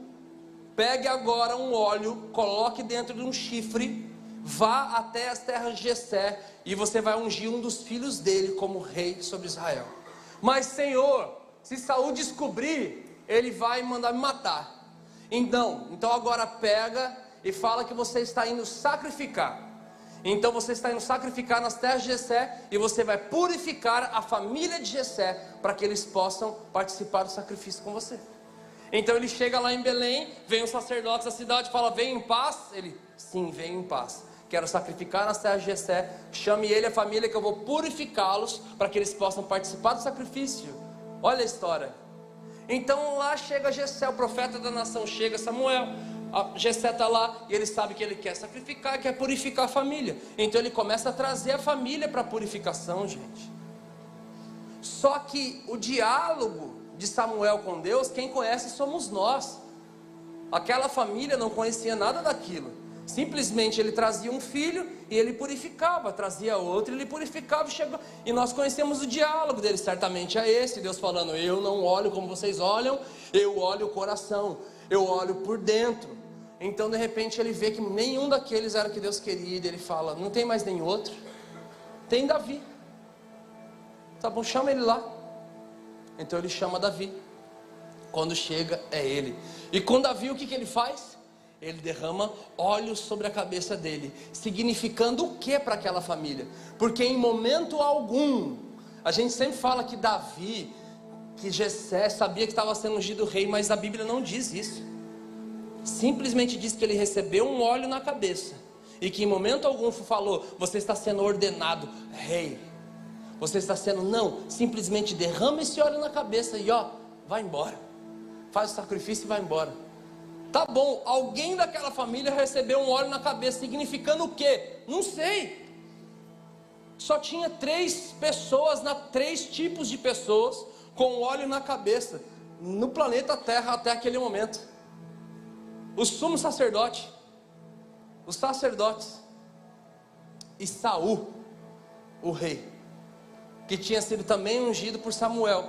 S2: Pegue agora um óleo, coloque dentro de um chifre, vá até as terras de Jessé, e você vai ungir um dos filhos dele como rei sobre Israel. Mas Senhor, se Saul descobrir, ele vai mandar me matar. Então agora pega e fala que você está indo sacrificar. Então você está indo sacrificar nas terras de Jessé, e você vai purificar a família de Jessé, para que eles possam participar do sacrifício com você. Então ele chega lá em Belém, vem os sacerdotes da cidade e fala: vem em paz? Ele: sim, vem em paz. Quero sacrificar nas terras de Jessé. Chame ele e a família, que eu vou purificá-los, para que eles possam participar do sacrifício. Olha a história. Então lá chega Jessé, o profeta da nação, chega Samuel. Jessé está lá e ele sabe que ele quer sacrificar, quer purificar a família. Então ele começa a trazer a família para a purificação, gente. Só que o diálogo de Samuel com Deus, quem conhece somos nós. Aquela família não conhecia nada daquilo. Simplesmente ele trazia um filho e ele purificava, trazia outro e ele purificava, e nós conhecemos o diálogo dele. Certamente é esse, Deus falando: eu não olho como vocês olham, eu olho o coração, eu olho por dentro. Então de repente ele vê que nenhum daqueles era o que Deus queria, e ele fala: não tem mais nenhum outro? Tem Davi. Tá bom, chama ele lá. Então ele chama Davi. Quando chega, é ele. E com Davi, o que ele faz? Ele derrama óleo sobre a cabeça dele, significando o que para aquela família? Porque em momento algum, a gente sempre fala que Davi, que Jessé sabia que estava sendo ungido rei, mas a Bíblia não diz isso. Simplesmente diz que ele recebeu um óleo na cabeça, e que em momento algum falou: você está sendo ordenado rei. Você está sendo, não, simplesmente derrama esse óleo na cabeça e vai embora. Faz o sacrifício e vai embora. Tá bom, alguém daquela família recebeu um óleo na cabeça, significando o quê? Não sei. Só tinha 3 pessoas, 3 tipos de pessoas com óleo na cabeça no planeta Terra até aquele momento: o sumo sacerdote, os sacerdotes e Saul, o rei, que tinha sido também ungido por Samuel.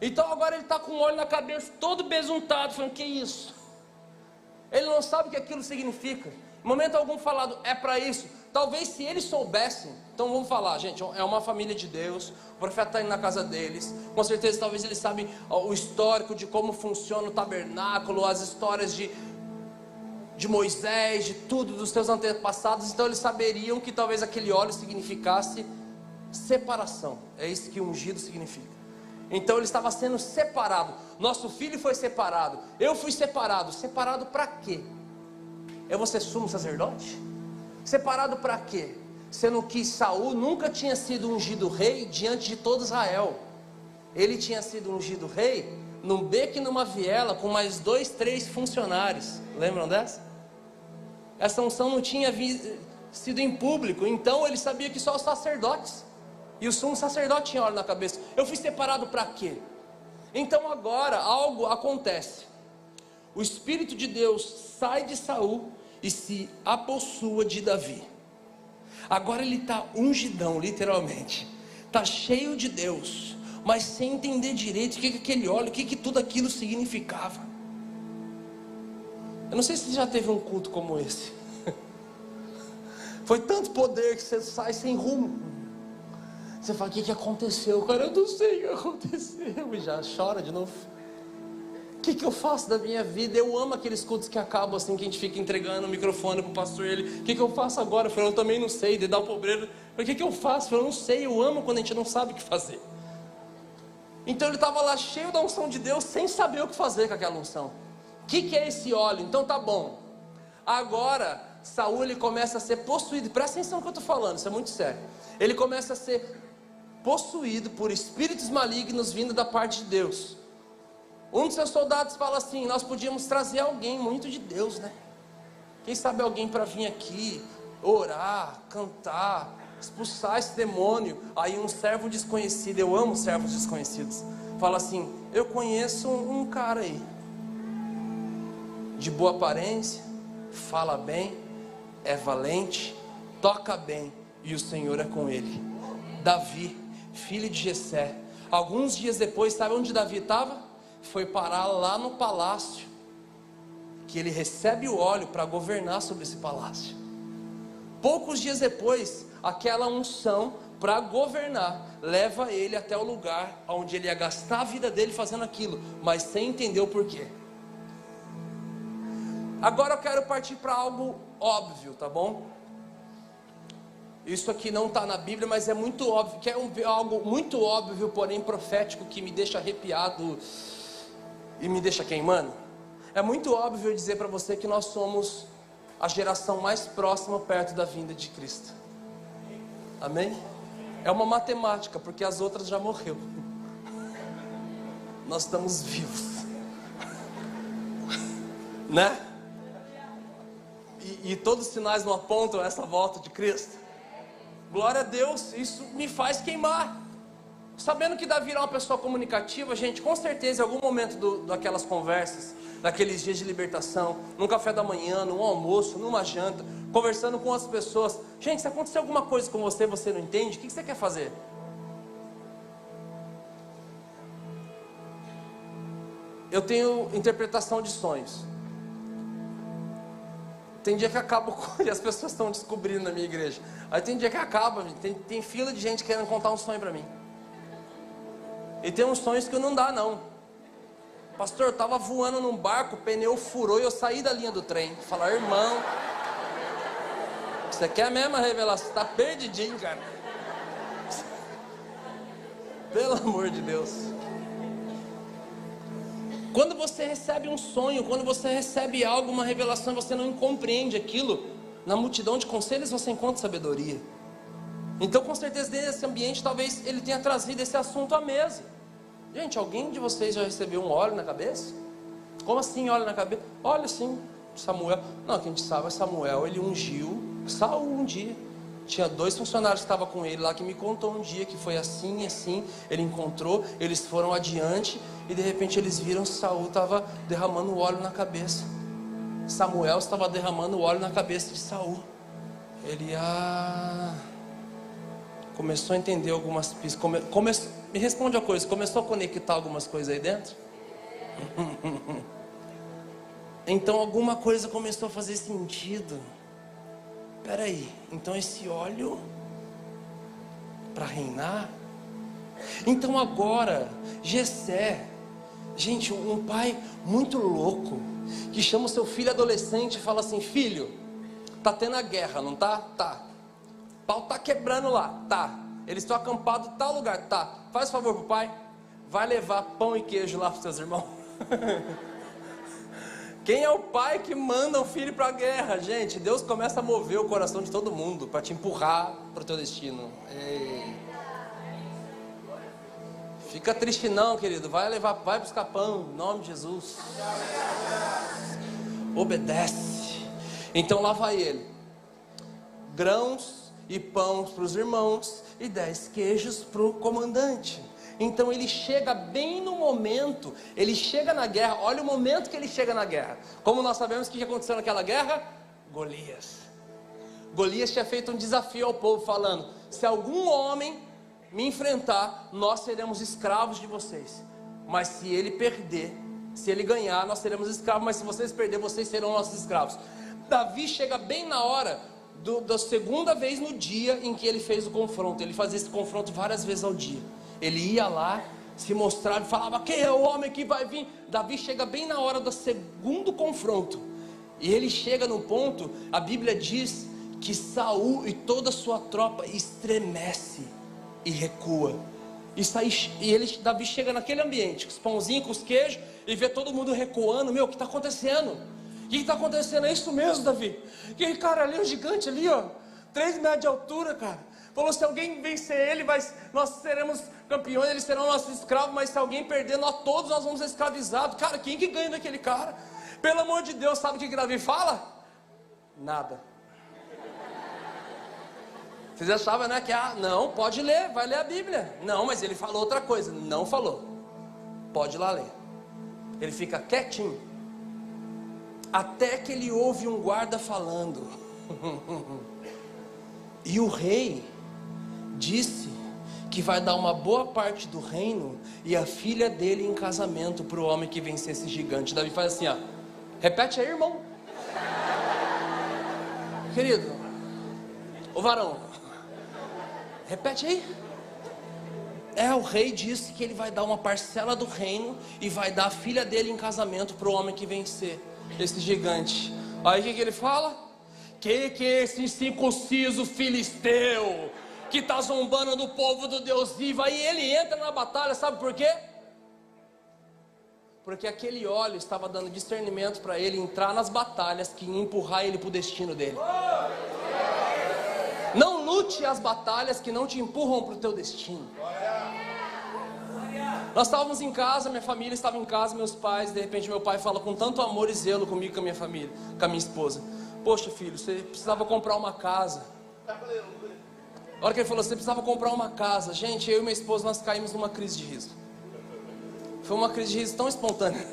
S2: Então agora ele está com óleo na cabeça, todo besuntado, falando: que isso? Ele não sabe o que aquilo significa. Em momento algum falado: é para isso. Talvez se eles soubessem. Então vamos falar, gente, é uma família de Deus, o profeta está indo na casa deles, com certeza talvez eles sabem o histórico de como funciona o tabernáculo, as histórias de Moisés, de tudo, dos seus antepassados. Então eles saberiam que talvez aquele óleo significasse Separação, é isso que ungido significa. Então ele estava sendo separado. Nosso filho foi separado, eu fui separado. Separado para quê? Eu vou ser sumo sacerdote? Separado para quê? Sendo que Saul nunca tinha sido ungido rei diante de todo Israel. Ele tinha sido ungido rei num beco e numa viela com mais 2, 3 funcionários. Lembram dessa? Essa unção não tinha sido em público, então ele sabia que só os sacerdotes e o sumo sacerdote tinha óleo na cabeça. Eu fui separado para quê? Então agora algo acontece. O Espírito de Deus sai de Saul e se apossua de Davi. Agora ele está ungidão, literalmente. Está cheio de Deus, mas sem entender direito o que aquele óleo, o que tudo aquilo significava. Eu não sei se você já teve um culto como esse. Foi tanto poder que você sai sem rumo. Você fala, o que aconteceu? Cara, eu não sei o que aconteceu. E já chora de novo. O que eu faço da minha vida? Eu amo aqueles cultos que acabam assim, que a gente fica entregando o microfone pro pastor. Ele, o que eu faço agora? Eu falei, eu também não sei. De dar o pobreiro. O que eu faço? Eu falei, eu não sei. Eu amo quando a gente não sabe o que fazer. Então ele estava lá cheio da unção de Deus, sem saber o que fazer com aquela unção. O que é esse óleo? Então tá bom. Agora Saul ele começa a ser possuído. Presta atenção no que eu estou falando, isso é muito sério. Ele começa a ser possuído por espíritos malignos vindo da parte de Deus. Um dos seus soldados fala assim, nós podíamos trazer alguém muito de Deus, né? Quem sabe alguém para vir aqui, orar, cantar, expulsar esse demônio. Aí um servo desconhecido, eu amo servos desconhecidos, fala assim, eu conheço um cara aí, de boa aparência, fala bem, é valente, toca bem, e o Senhor é com ele. Davi, filho de Jessé. Alguns dias depois, sabe onde Davi estava? Foi parar lá no palácio, que ele recebe o óleo para governar sobre esse palácio. Poucos dias depois, aquela unção para governar leva ele até o lugar onde ele ia gastar a vida dele fazendo aquilo, mas sem entender o porquê. Agora eu quero partir para algo óbvio, tá bom? Isso aqui não está na Bíblia, mas é muito óbvio, que é algo muito óbvio, porém profético, que me deixa arrepiado e me deixa queimando. É muito óbvio dizer para você que nós somos a geração mais próxima perto da vinda de Cristo. Amém? É uma matemática, porque as outras já morreu. Nós estamos vivos, né? E todos os sinais não apontam essa volta de Cristo. Glória a Deus, isso me faz queimar. Sabendo que Davi era uma pessoa comunicativa, gente, com certeza em algum momento daquelas conversas, daqueles dias de libertação, num café da manhã, num almoço, numa janta, conversando com as pessoas, gente, se acontecer alguma coisa com você, você não entende, o que você quer fazer? Eu tenho interpretação de sonhos. Tem dia que acaba e as pessoas estão descobrindo na minha igreja. Aí tem dia que acaba, tem fila de gente querendo contar um sonho para mim. E tem uns sonhos que não dá não. Pastor, eu estava voando num barco, o pneu furou e eu saí da linha do trem. Falar, irmão, você quer mesmo a revelação? Você está perdidinho, cara. Pelo amor de Deus. Quando você recebe um sonho, quando você recebe algo, uma revelação, você não compreende aquilo, na multidão de conselhos você encontra sabedoria. Então com certeza nesse ambiente, talvez ele tenha trazido esse assunto à mesa. Gente, alguém de vocês já recebeu um óleo na cabeça? Como assim óleo na cabeça? Olha assim, Samuel, não, que a gente sabe, Samuel, ele ungiu Saul um dia. Tinha 2 funcionários que estavam com ele lá, que me contou um dia que foi assim e assim, ele encontrou, eles foram adiante, e de repente eles viram que Saul estava derramando o óleo na cabeça. Samuel estava derramando o óleo na cabeça de Saul. Ele começou a entender algumas pistas, me responde uma coisa, começou a conectar algumas coisas aí dentro? Então alguma coisa começou a fazer sentido. Peraí, então esse óleo para reinar? Então agora Jessé, gente, um pai muito louco, que chama o seu filho adolescente e fala assim, filho, tá tendo a guerra, não tá? Tá. O pau tá quebrando lá, tá. eles estão acampados em tal lugar. Tá, faz favor pro pai, vai levar pão e queijo lá pros seus irmãos. Quem é o pai que manda o filho para a guerra? Gente, Deus começa a mover o coração de todo mundo para te empurrar para o teu destino. Ei. Fica triste não, querido. Vai buscar pão, em nome de Jesus. Obedece. Então lá vai ele. Grãos e pão para os irmãos e 10 queijos para o comandante. Então ele chega bem no momento, ele chega na guerra, olha o momento que ele chega na guerra. Como nós sabemos o que aconteceu naquela guerra? Golias tinha feito um desafio ao povo falando: se algum homem me enfrentar, nós seremos escravos de vocês. Mas se ele perder, se ele ganhar, nós seremos escravos, mas se vocês perderem, vocês serão nossos escravos. Davi chega bem na hora da segunda vez no dia em que ele fez o confronto. Ele fazia esse confronto várias vezes ao dia. Ele ia lá, se mostrava e falava: quem é o homem que vai vir? Davi chega bem na hora do segundo confronto. E ele chega no ponto, a Bíblia diz que Saul e toda a sua tropa estremece e recua. Davi chega naquele ambiente, com os pãozinhos, com os queijos, e vê todo mundo recuando. Meu, o que está acontecendo? O que está acontecendo? É isso mesmo, Davi. Aquele cara ali, o gigante ali, ó, 3 metros de altura, cara. Falou: se alguém vencer ele, nós seremos campeões, eles serão nossos escravos, mas se alguém perder, nós vamos ser escravizados. Cara, quem que ganha daquele cara? Pelo amor de Deus, sabe o que Davi fala? Nada. Vocês achavam, né, que não, pode ler, vai ler a Bíblia. Não, mas ele falou outra coisa. Não falou. Pode ir lá ler. Ele fica quietinho, até que ele ouve um guarda falando. E o rei disse que vai dar uma boa parte do reino e a filha dele em casamento para o homem que vencer esse gigante. Davi faz assim, ó. Repete aí, irmão. Querido, o varão, repete aí. O rei disse que ele vai dar uma parcela do reino e vai dar a filha dele em casamento para o homem que vencer esse gigante. Aí o que ele fala? Que é esse incircunciso filisteu que está zombando do povo do Deus vivo? Aí ele entra na batalha, sabe por quê? Porque aquele óleo estava dando discernimento para ele entrar nas batalhas que iam empurrar ele para o destino dele. Não lute as batalhas que não te empurram para o teu destino. Nós estávamos em casa, minha família estava em casa, meus pais. De repente meu pai fala com tanto amor e zelo comigo, com a minha família, com a minha esposa: poxa, filho, você precisava comprar uma casa. A hora que ele falou: você precisava comprar uma casa. Gente, eu e minha esposa, nós caímos numa crise de riso. Foi uma crise de riso tão espontânea.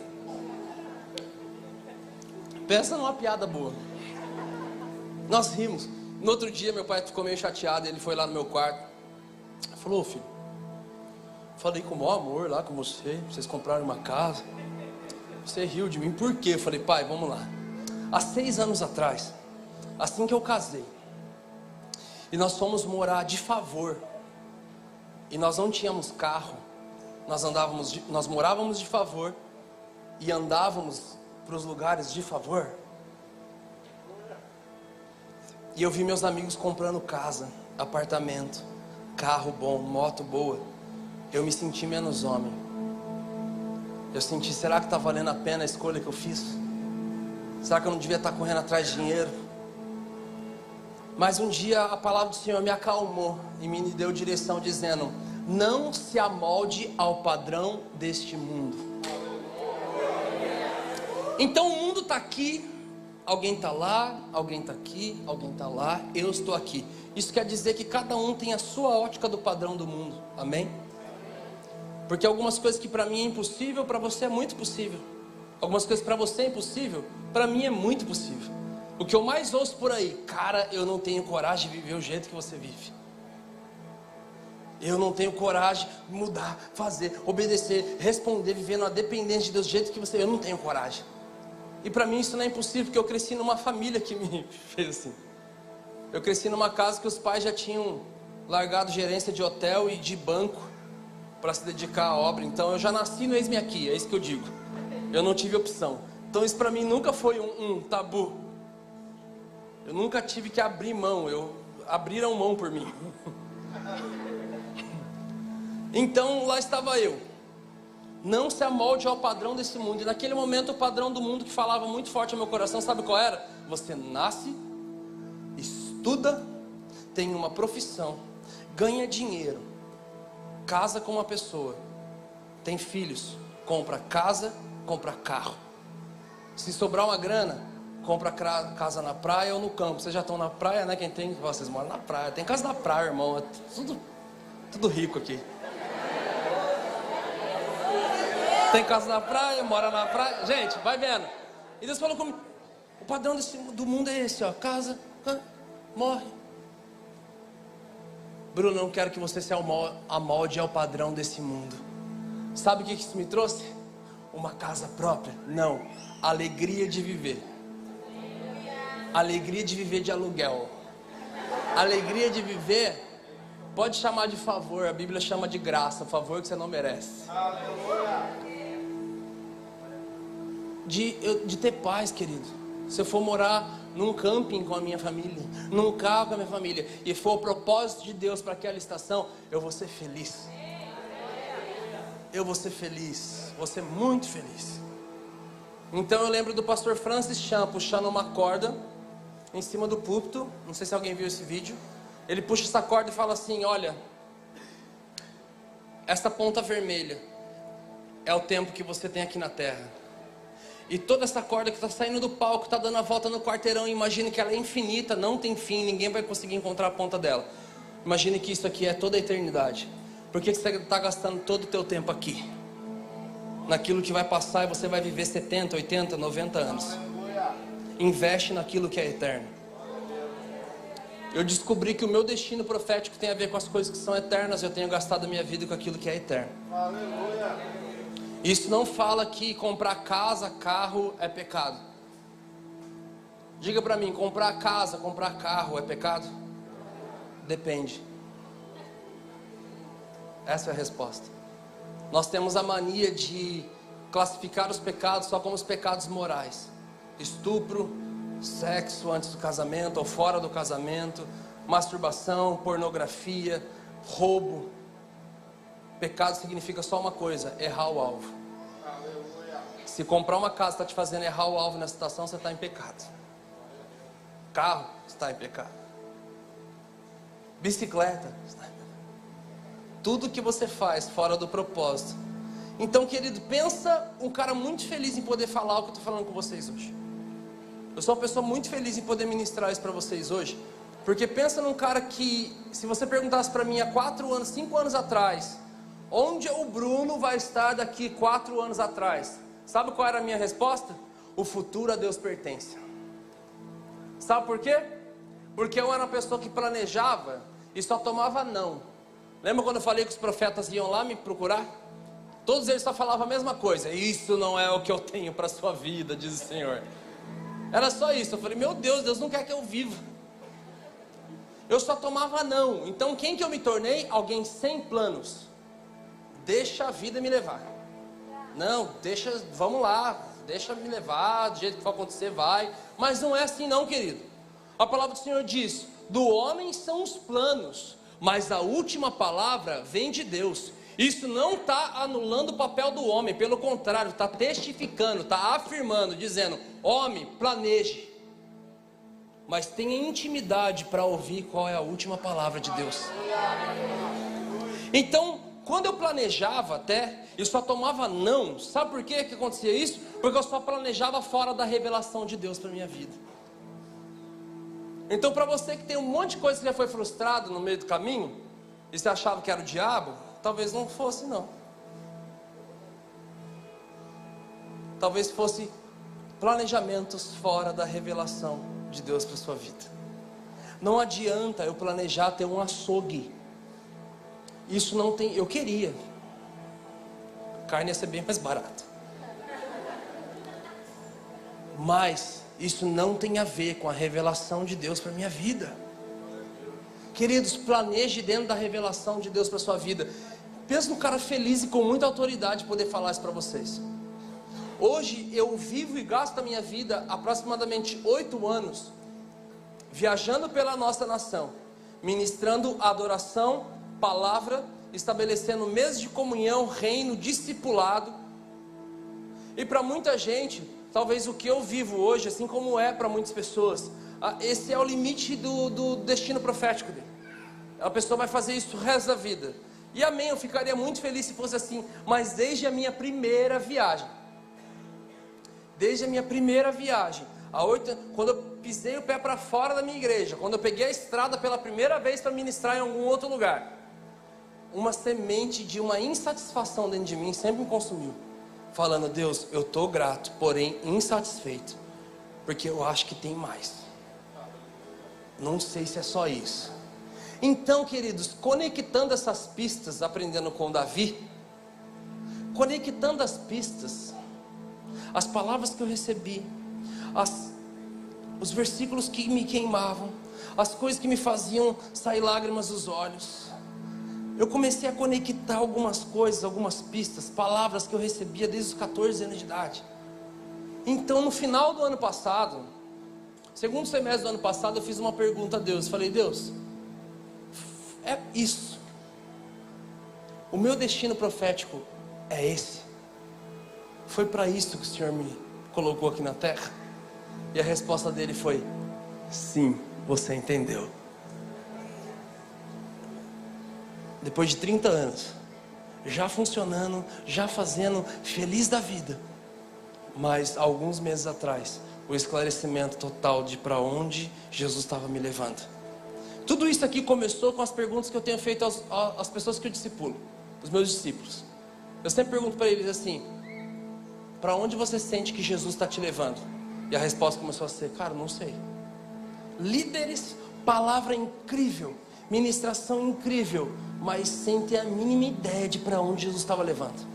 S2: Pensa numa piada boa. Nós rimos. No outro dia meu pai ficou meio chateado. Ele foi lá no meu quarto, falou: filho, falei com o maior amor lá com você, vocês compraram uma casa. Você riu de mim, por quê? Eu falei: pai, vamos lá. Há 6 anos atrás, assim que eu casei, e nós fomos morar de favor, e nós não tínhamos carro, nós morávamos de favor e andávamos para os lugares de favor. E eu vi meus amigos comprando casa, apartamento, carro bom, moto boa. Eu me senti menos homem. Eu senti: será que está valendo a pena a escolha que eu fiz? Será que eu não devia estar correndo atrás de dinheiro? Mas um dia a palavra do Senhor me acalmou e me deu direção, dizendo: não se amolde ao padrão deste mundo. Então o mundo está aqui, alguém está lá, alguém está aqui, alguém está lá, eu estou aqui. Isso quer dizer que cada um tem a sua ótica do padrão do mundo. Amém? Porque algumas coisas que para mim é impossível, para você é muito possível. Algumas coisas para você é impossível, para mim é muito possível. O que eu mais ouço por aí: cara, eu não tenho coragem de viver o jeito que você vive. Eu não tenho coragem de mudar, fazer, obedecer, responder, viver na dependência de Deus do jeito que você... Eu não tenho coragem. E para mim isso não é impossível, porque eu cresci numa família que me fez assim. Eu cresci numa casa que os pais já tinham largado gerência de hotel e de banco para se dedicar à obra. Então eu já nasci no eis-me aqui, é isso que eu digo. Eu não tive opção. Então isso para mim nunca foi um tabu. Eu nunca tive que abrir mão. Abriram mão por mim. Então lá estava eu. Não se amolde ao padrão desse mundo. E naquele momento o padrão do mundo que falava muito forte ao meu coração, sabe qual era? Você nasce, estuda, tem uma profissão, ganha dinheiro, casa com uma pessoa, tem filhos, compra casa, compra carro. Se sobrar uma grana, compra casa na praia ou no campo. Vocês já estão na praia, né? Quem tem, vocês moram na praia. Tem casa na praia, irmão. É tudo rico aqui. Tem casa na praia, mora na praia. Gente, vai vendo. E Deus falou comigo: o padrão do mundo é esse, ó. Casa, morre. Bruno, eu não quero que você se amolde ao padrão desse mundo. Sabe o que isso me trouxe? Uma casa própria? Não. Alegria de viver. Alegria de viver de aluguel. Alegria de viver, pode chamar de favor. A Bíblia chama de graça, favor que você não merece. De ter paz, querido. Se eu for morar num camping com a minha família, num carro com a minha família, e for o propósito de Deus para aquela estação, eu vou ser feliz. Eu vou ser feliz, vou ser muito feliz. Então eu lembro do pastor Francis Chan puxando uma corda em cima do púlpito. Não sei se alguém viu esse vídeo. Ele puxa essa corda e fala assim: olha, essa ponta vermelha é o tempo que você tem aqui na terra. E toda essa corda que está saindo do palco, está dando a volta no quarteirão, imagine que ela é infinita, não tem fim, ninguém vai conseguir encontrar a ponta dela. Imagine que isso aqui é toda a eternidade. Por que você está gastando todo o teu tempo aqui? Naquilo que vai passar e você vai viver 70, 80, 90 anos. Investe naquilo que é eterno. Eu descobri que o meu destino profético tem a ver com as coisas que são eternas. Eu tenho gastado a minha vida com aquilo que é eterno. Isso não fala que comprar casa, carro é pecado. Diga para mim, comprar casa, comprar carro é pecado? Depende. Essa é a resposta. Nós temos a mania de classificar os pecados só como os pecados morais. Estupro, sexo antes do casamento ou fora do casamento, masturbação, pornografia, roubo. Pecado significa só uma coisa: errar o alvo. Se comprar uma casa está te fazendo errar o alvo nessa situação, você está em pecado. Carro, está em pecado. Bicicleta, está em pecado. Tudo que você faz fora do propósito. Então, querido, pensa um cara muito feliz em poder falar o que eu estou falando com vocês hoje. Eu sou uma pessoa muito feliz em poder ministrar isso para vocês hoje. Porque pensa num cara que, se você perguntasse para mim há 4 anos, 5 anos atrás, onde o Bruno vai estar daqui 4 anos atrás? Sabe qual era a minha resposta? O futuro a Deus pertence. Sabe por quê? Porque eu era uma pessoa que planejava e só tomava não. Lembra quando eu falei que os profetas iam lá me procurar? Todos eles só falavam a mesma coisa: isso não é o que eu tenho para a sua vida, diz o Senhor. Era só isso. Eu falei: meu Deus, Deus não quer que eu viva. Eu só tomava não. Então quem que eu me tornei? Alguém sem planos. Deixa a vida me levar. Não, vamos lá, deixa me levar, do jeito que for acontecer, vai. Mas não é assim não, querido. A palavra do Senhor diz: do homem são os planos, mas a última palavra vem de Deus. Isso não está anulando o papel do homem, pelo contrário, está testificando, está afirmando, dizendo: homem, planeje, mas tenha intimidade para ouvir qual é a última palavra de Deus. Então, quando eu planejava até, e só tomava não, sabe por que acontecia isso? Porque eu só planejava fora da revelação de Deus para a minha vida. Então, para você que tem um monte de coisa que já foi frustrado no meio do caminho, e você achava que era o diabo, talvez não fosse não. Talvez fosse planejamentos fora da revelação de Deus para a sua vida. Não adianta eu planejar ter um açougue. Isso não tem, eu queria. Carne ia ser bem mais barata. Mas isso não tem a ver com a revelação de Deus para a minha vida. Queridos, planeje dentro da revelação de Deus para a sua vida. Pensa num cara feliz e com muita autoridade poder falar isso para vocês. Hoje eu vivo e gasto a minha vida aproximadamente 8 anos viajando pela nossa nação, ministrando adoração, palavra estabelecendo meses de comunhão, reino, discipulado. E para muita gente, talvez o que eu vivo hoje, assim como é para muitas pessoas, esse é o limite do destino profético dele. A pessoa vai fazer isso o resto da vida. E amém, eu ficaria muito feliz se fosse assim. Mas desde a minha primeira viagem, quando eu pisei o pé para fora da minha igreja, quando eu peguei a estrada pela primeira vez para ministrar em algum outro lugar, uma semente de uma insatisfação dentro de mim sempre me consumiu, falando: Deus, eu estou grato, porém insatisfeito, porque eu acho que tem mais. Não sei se é só isso. Então, queridos, conectando essas pistas, aprendendo com Davi, conectando as pistas, as palavras que eu recebi, os versículos que me queimavam, as coisas que me faziam sair lágrimas dos olhos, eu comecei a conectar algumas coisas, algumas pistas, palavras que eu recebia desde os 14 anos de idade. Então, no final do ano passado, segundo semestre do ano passado, eu fiz uma pergunta a Deus. Falei: Deus, é isso, o meu destino profético é esse? Foi para isso que o Senhor me colocou aqui na terra? E a resposta dele foi: sim, você entendeu. Depois de 30 anos, já funcionando, já fazendo, feliz da vida, mas alguns meses atrás, o esclarecimento total de para onde Jesus estava me levando. Tudo isso aqui começou com as perguntas que eu tenho feito às pessoas que eu discipulo, os meus discípulos. Eu sempre pergunto para eles assim: para onde você sente que Jesus está te levando? E a resposta começou a ser: cara, não sei. Líderes, palavra incrível, ministração incrível, mas sem ter a mínima ideia de para onde Jesus estava levando.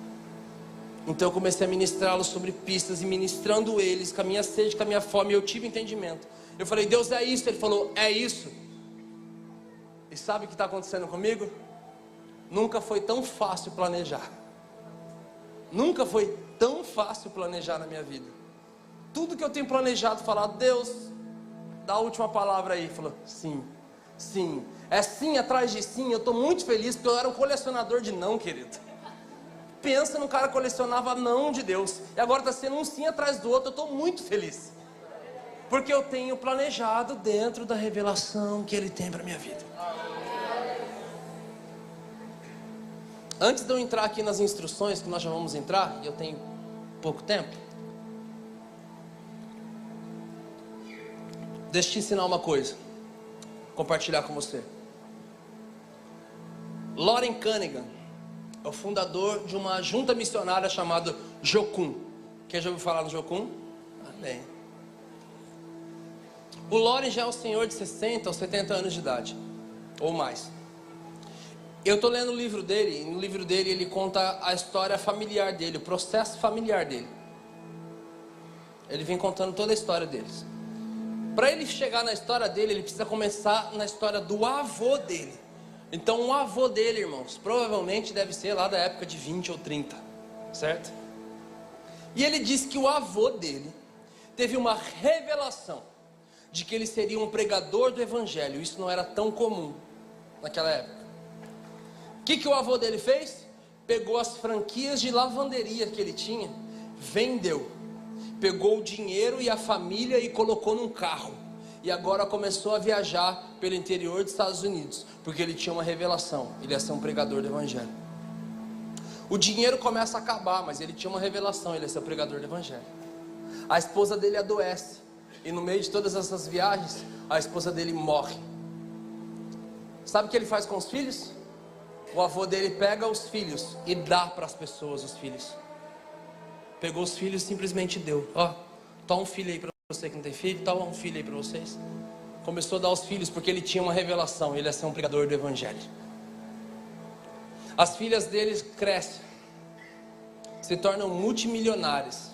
S2: Então eu comecei a ministrá-los sobre pistas, e ministrando eles, com a minha sede, com a minha fome, eu tive entendimento. Eu falei: Deus, é isso? Ele falou: é isso. E sabe o que está acontecendo comigo? Nunca foi tão fácil planejar. Nunca foi tão fácil planejar na minha vida. Tudo que eu tenho planejado, falar: Deus, dá a última palavra aí. Falou: sim, sim. É sim atrás de sim. Eu estou muito feliz, porque eu era um colecionador de não, querido. Pensa num cara que colecionava não de Deus, e agora está sendo um sim atrás do outro. Eu estou muito feliz, porque eu tenho planejado dentro da revelação que Ele tem para a minha vida. Antes de eu entrar aqui nas instruções, que nós já vamos entrar, e eu tenho pouco tempo, deixa eu te ensinar uma coisa, compartilhar com você. Loren Cunningham é o fundador de uma junta missionária chamada Jocum. Quem já ouviu falar no Jocum? Amém. O Loren já é um senhor de 60 ou 70 anos de idade, ou mais. Eu estou lendo o livro dele, e no livro dele ele conta a história familiar dele, o processo familiar dele. Ele vem contando toda a história deles. Para ele chegar na história dele, ele precisa começar na história do avô dele. Então o avô dele, irmãos, provavelmente deve ser lá da época de 20 ou 30, certo? E ele diz que o avô dele teve uma revelação de que ele seria um pregador do evangelho. Isso não era tão comum naquela época. O que o avô dele fez? Pegou as franquias de lavanderia que ele tinha, vendeu, pegou o dinheiro e a família e colocou num carro, e agora começou a viajar pelo interior dos Estados Unidos, porque ele tinha uma revelação: ele ia ser um pregador do evangelho. O dinheiro começa a acabar, mas ele tinha uma revelação: ele ia ser um pregador do evangelho. A esposa dele adoece, e no meio de todas essas viagens, a esposa dele morre. Sabe o que ele faz com os filhos? O avô dele pega os filhos e dá para as pessoas os filhos. Pegou os filhos e simplesmente deu. Ó, toma um filho aí para você que não tem filho, toma um filho aí para vocês. Começou a dar os filhos porque ele tinha uma revelação: ele ia ser um pregador do evangelho. As filhas dele crescem, se tornam multimilionárias,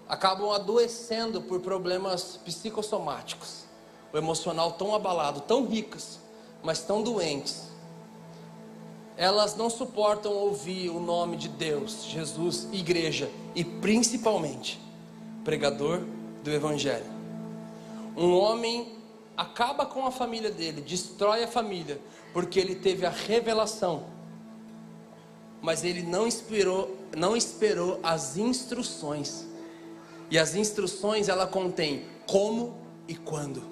S2: acabam adoecendo por problemas psicossomáticos, o emocional tão abalado, tão ricas, mas tão doentes. Elas não suportam ouvir o nome de Deus, Jesus, igreja e principalmente pregador do evangelho. Um homem acaba com a família dele, destrói a família, porque ele teve a revelação. Mas ele não esperou as instruções. E as instruções, ela contém como e quando.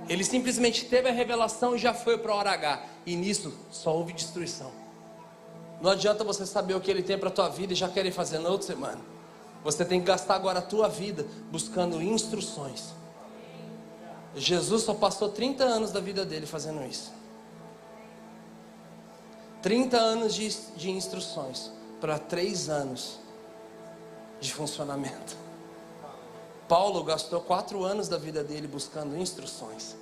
S2: Ele simplesmente teve a revelação e já foi para a hora H. E nisso só houve destruição. Não adianta você saber o que ele tem para a tua vida e já querer fazer na outra semana. Você tem que gastar agora a tua vida buscando instruções. Jesus só passou 30 anos da vida dele fazendo isso. 30 anos de instruções para 3 anos de funcionamento. Paulo gastou 4 anos da vida dele buscando instruções.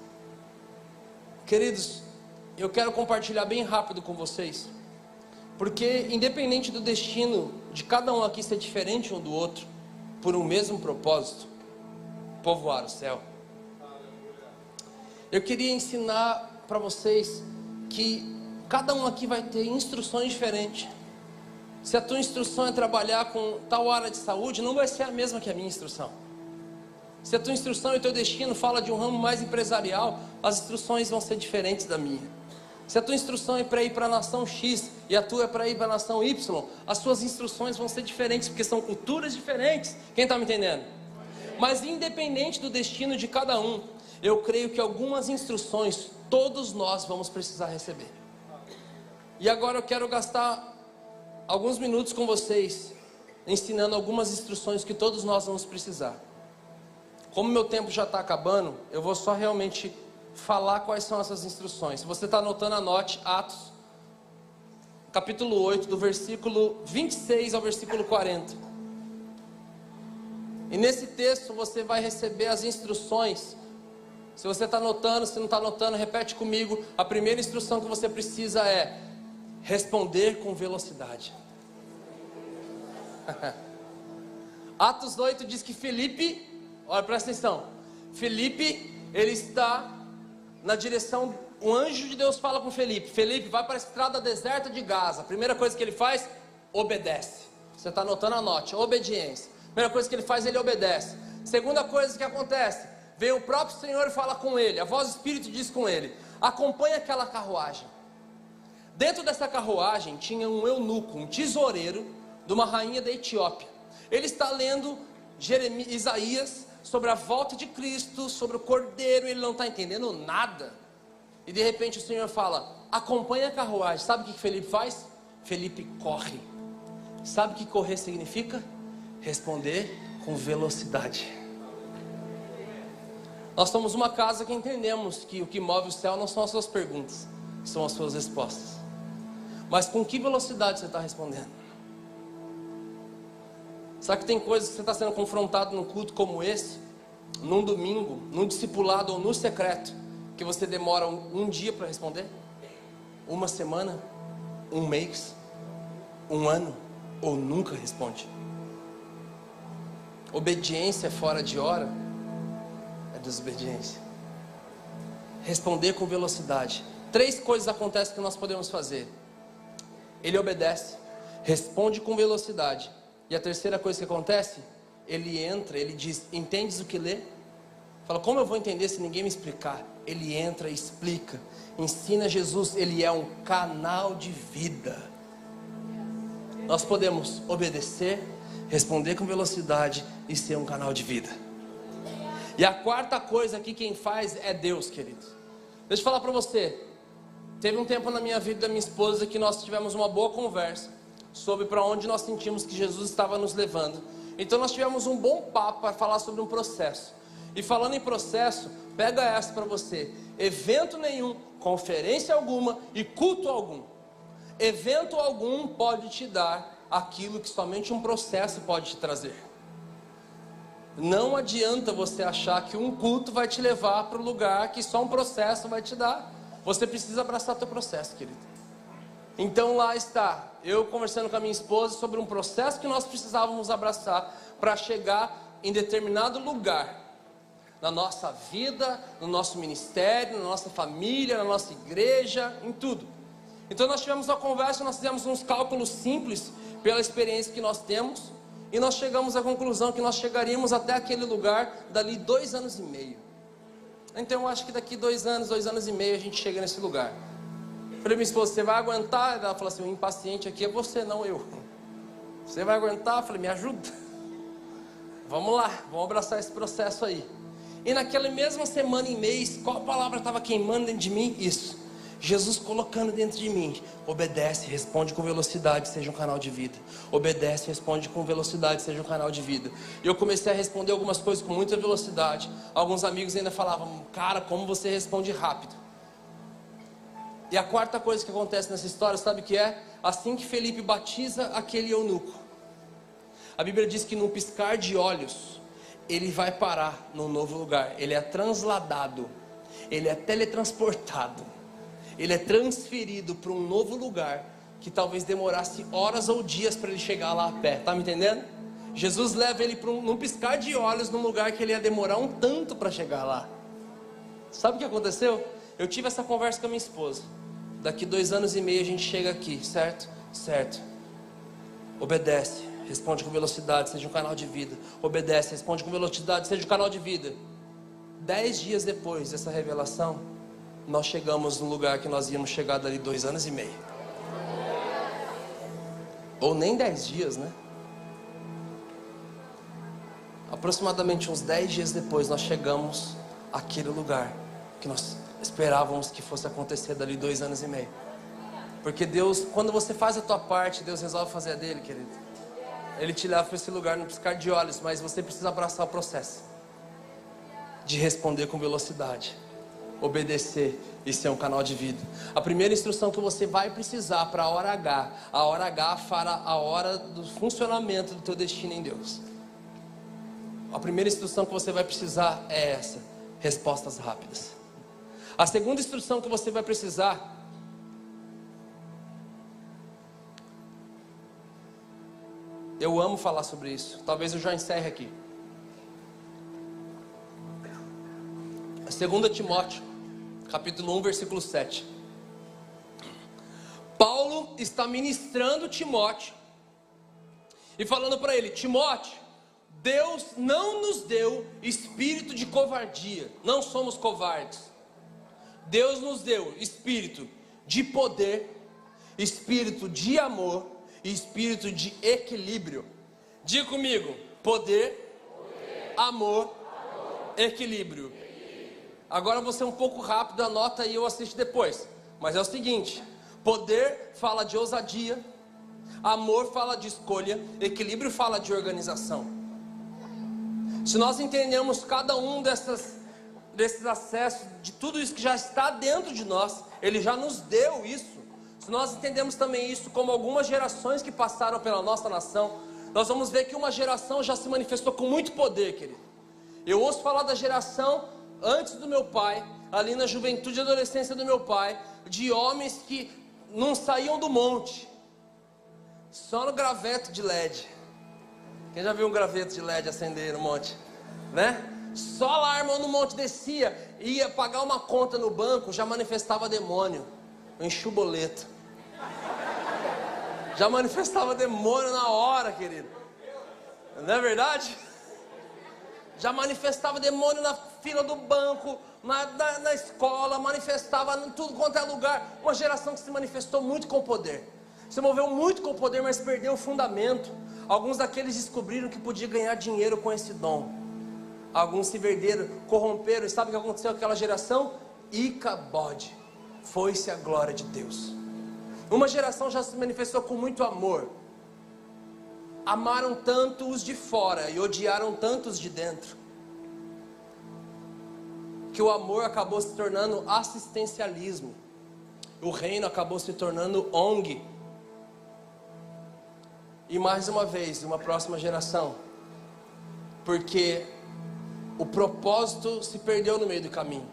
S2: Queridos, eu quero compartilhar bem rápido com vocês, porque independente do destino de cada um aqui ser diferente um do outro, por um mesmo propósito, povoar o céu. Eu queria ensinar para vocês que cada um aqui vai ter instruções diferentes. Se a tua instrução é trabalhar com tal área de saúde, não vai ser a mesma que a minha instrução. Se a tua instrução e o teu destino fala de um ramo mais empresarial, as instruções vão ser diferentes da minha. Se a tua instrução é para ir para a nação X e a tua é para ir para a nação Y, as suas instruções vão ser diferentes, porque são culturas diferentes. Quem está me entendendo? Mas independente do destino de cada um, eu creio que algumas instruções todos nós vamos precisar receber. E agora eu quero gastar alguns minutos com vocês, ensinando algumas instruções que todos nós vamos precisar. Como meu tempo já está acabando, eu vou só realmente falar quais são essas instruções. Se você está anotando, anote Atos, capítulo 8, do versículo 26 ao versículo 40. E nesse texto você vai receber as instruções. Se você está anotando, se não está anotando, repete comigo. A primeira instrução que você precisa é responder com velocidade. Atos 8 diz que Felipe, olha, presta atenção, Felipe, ele está na direção, o anjo de Deus fala com Felipe: Felipe, vai para a estrada deserta de Gaza. A primeira coisa que ele faz, obedece. Você está anotando, anote, obediência. Primeira coisa que ele faz, ele obedece. Segunda coisa que acontece, vem o próprio Senhor e fala com ele, a voz do Espírito diz com ele: acompanha aquela carruagem. Dentro dessa carruagem tinha um eunuco, um tesoureiro de uma rainha da Etiópia. Ele está lendo Isaías sobre a volta de Cristo, sobre o Cordeiro. Ele não está entendendo nada. E de repente o Senhor fala: acompanha a carruagem. Sabe o que Felipe faz? Felipe corre. Sabe o que correr significa? Responder com velocidade. Nós somos uma casa que entendemos que o que move o céu não são as suas perguntas, são as suas respostas. Mas com que velocidade você está respondendo? Sabe que tem coisas que você está sendo confrontado num culto como esse, num domingo, num discipulado ou no secreto, que você demora um dia para responder? Uma semana? Um mês? Um ano? Ou nunca responde? Obediência fora de hora é desobediência. Responder com velocidade. 3 coisas acontecem que nós podemos fazer. Ele obedece, responde com velocidade. E a terceira coisa que acontece, ele entra, ele diz: entendes o que lê? Fala: como eu vou entender se ninguém me explicar? Ele entra e explica, ensina. Jesus, ele é um canal de vida. Nós podemos obedecer, responder com velocidade e ser um canal de vida. E a quarta coisa aqui, quem faz é Deus, querido. Deixa eu falar para você. Teve um tempo na minha vida e da minha esposa que nós tivemos uma boa conversa sobre para onde nós sentimos que Jesus estava nos levando. Então nós tivemos um bom papo para falar sobre um processo. E falando em processo, pega essa para você: evento nenhum, conferência alguma e culto algum. Evento algum pode te dar aquilo que somente um processo pode te trazer. Não adianta você achar que um culto vai te levar para o lugar que só um processo vai te dar. Você precisa abraçar teu processo, querido. Então lá está, eu conversando com a minha esposa sobre um processo que nós precisávamos abraçar para chegar em determinado lugar na nossa vida, no nosso ministério, na nossa família, na nossa igreja, em tudo. Então nós tivemos uma conversa, nós fizemos uns cálculos simples pela experiência que nós temos, e nós chegamos à conclusão que nós chegaríamos até aquele lugar dali 2 anos e meio. Então eu acho que daqui 2 anos e meio a gente chega nesse lugar. Falei, minha esposa, você vai aguentar? Ela falou assim, o impaciente aqui é você, não eu. Você vai aguentar? Eu falei, me ajuda. Vamos lá, vamos abraçar esse processo aí. E naquela mesma semana e mês, qual palavra estava queimando dentro de mim? Isso. Jesus colocando dentro de mim. Obedece, responde com velocidade, seja um canal de vida. Obedece, responde com velocidade, seja um canal de vida. E eu comecei a responder algumas coisas com muita velocidade. Alguns amigos ainda falavam, cara, como você responde rápido. E a quarta coisa que acontece nessa história, sabe o que é? Assim que Felipe batiza aquele eunuco, a Bíblia diz que num piscar de olhos, ele vai parar num novo lugar. Ele é transladado, ele é teletransportado, ele é transferido para um novo lugar, que talvez demorasse horas ou dias para ele chegar lá a pé. Tá me entendendo? Jesus leva ele num piscar de olhos, num lugar que ele ia demorar um tanto para chegar lá. Sabe o que aconteceu? Eu tive essa conversa com a minha esposa. Daqui 2 anos e meio a gente chega aqui, certo? Certo. Obedece, responde com velocidade, seja um canal de vida. Obedece, responde com velocidade, seja um canal de vida. 10 dias depois dessa revelação, nós chegamos no lugar que nós íamos chegar dali 2 anos e meio. Ou nem 10 dias, né? Aproximadamente uns 10 dias depois, nós chegamos àquele lugar que nós esperávamos que fosse acontecer dali 2 anos e meio. Porque Deus, quando você faz a tua parte, Deus resolve fazer a dele, querido. Ele te leva para esse lugar no piscar de olhos, mas você precisa abraçar o processo de responder com velocidade, obedecer e ser um canal de vida. A primeira instrução que você vai precisar para a hora H fará a hora do funcionamento do teu destino em Deus. A primeira instrução que você vai precisar é essa: respostas rápidas. A segunda instrução que você vai precisar eu amo falar sobre isso, talvez eu já encerre aqui. 2 Timóteo, capítulo 1, versículo 7. Paulo está ministrando Timóteo e falando para ele: Timóteo, Deus não nos deu espírito de covardia, não somos covardes. Deus nos deu espírito de poder, espírito de amor e espírito de equilíbrio. Diga comigo: poder, amor, equilíbrio. Agora você é um pouco rápido, anota aí, eu assisto depois. Mas é o seguinte: poder fala de ousadia, amor fala de escolha, equilíbrio fala de organização. Se nós entendemos cada um desses acessos, de tudo isso que já está dentro de nós, Ele já nos deu isso. Se nós entendemos também isso como algumas gerações que passaram pela nossa nação, nós vamos ver que uma geração já se manifestou com muito poder, querido. Eu ouço falar da geração antes do meu pai, ali na juventude e adolescência do meu pai, de homens que não saíam do monte, só no graveto de LED. Quem já viu um graveto de LED acender no monte? Né? Só lá, irmão, no monte descia, ia pagar uma conta no banco, já manifestava demônio, enchi o boleto. Já manifestava demônio na hora, querido. Não é verdade? Já manifestava demônio na fila do banco, na escola, manifestava em tudo quanto é lugar. Uma geração que se manifestou muito com poder, se moveu muito com poder, mas perdeu o fundamento. Alguns daqueles descobriram que podia ganhar dinheiro com esse dom. Alguns se perderam, corromperam. E sabe o que aconteceu com aquela geração? Icabode, foi-se a glória de Deus. Uma geração já se manifestou com muito amor. Amaram tanto os de fora e odiaram tanto os de dentro, que o amor acabou se tornando assistencialismo. O reino acabou se tornando ONG. E mais uma vez, uma próxima geração, porque o propósito se perdeu no meio do caminho.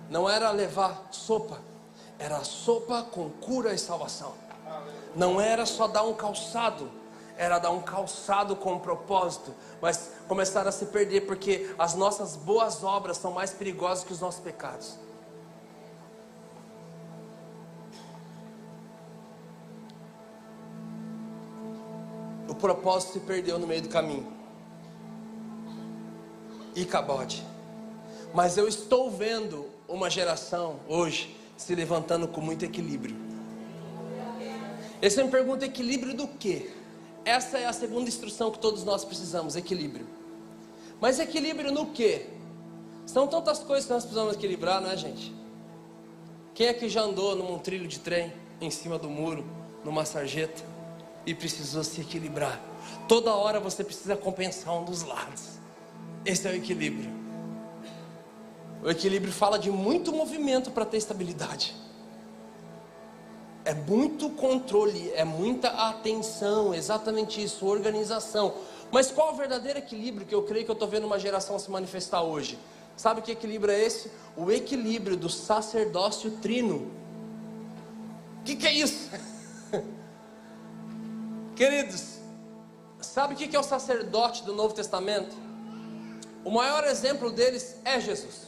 S2: Não era levar sopa, era sopa com cura e salvação. Não era só dar um calçado, era dar um calçado com um propósito. Mas começaram a se perder porque as nossas boas obras são mais perigosas que os nossos pecados. O propósito se perdeu no meio do caminho. Icabode. Mas eu estou vendo uma geração hoje se levantando com muito equilíbrio. E você me pergunta, equilíbrio do quê? Essa é a segunda instrução que todos nós precisamos, equilíbrio. Mas equilíbrio no quê? São tantas coisas que nós precisamos equilibrar, não é, gente? Quem é que já andou num trilho de trem, em cima do muro, numa sarjeta, e precisou se equilibrar? Toda hora você precisa compensar um dos lados. Esse é o equilíbrio. O equilíbrio fala de muito movimento para ter estabilidade. É muito controle, é muita atenção, exatamente isso, organização. Mas qual o verdadeiro equilíbrio que eu creio que eu estou vendo uma geração se manifestar hoje? Sabe que equilíbrio é esse? O equilíbrio do sacerdócio trino. O que é isso? Queridos, sabe o que é o sacerdote do Novo Testamento? O maior exemplo deles é Jesus.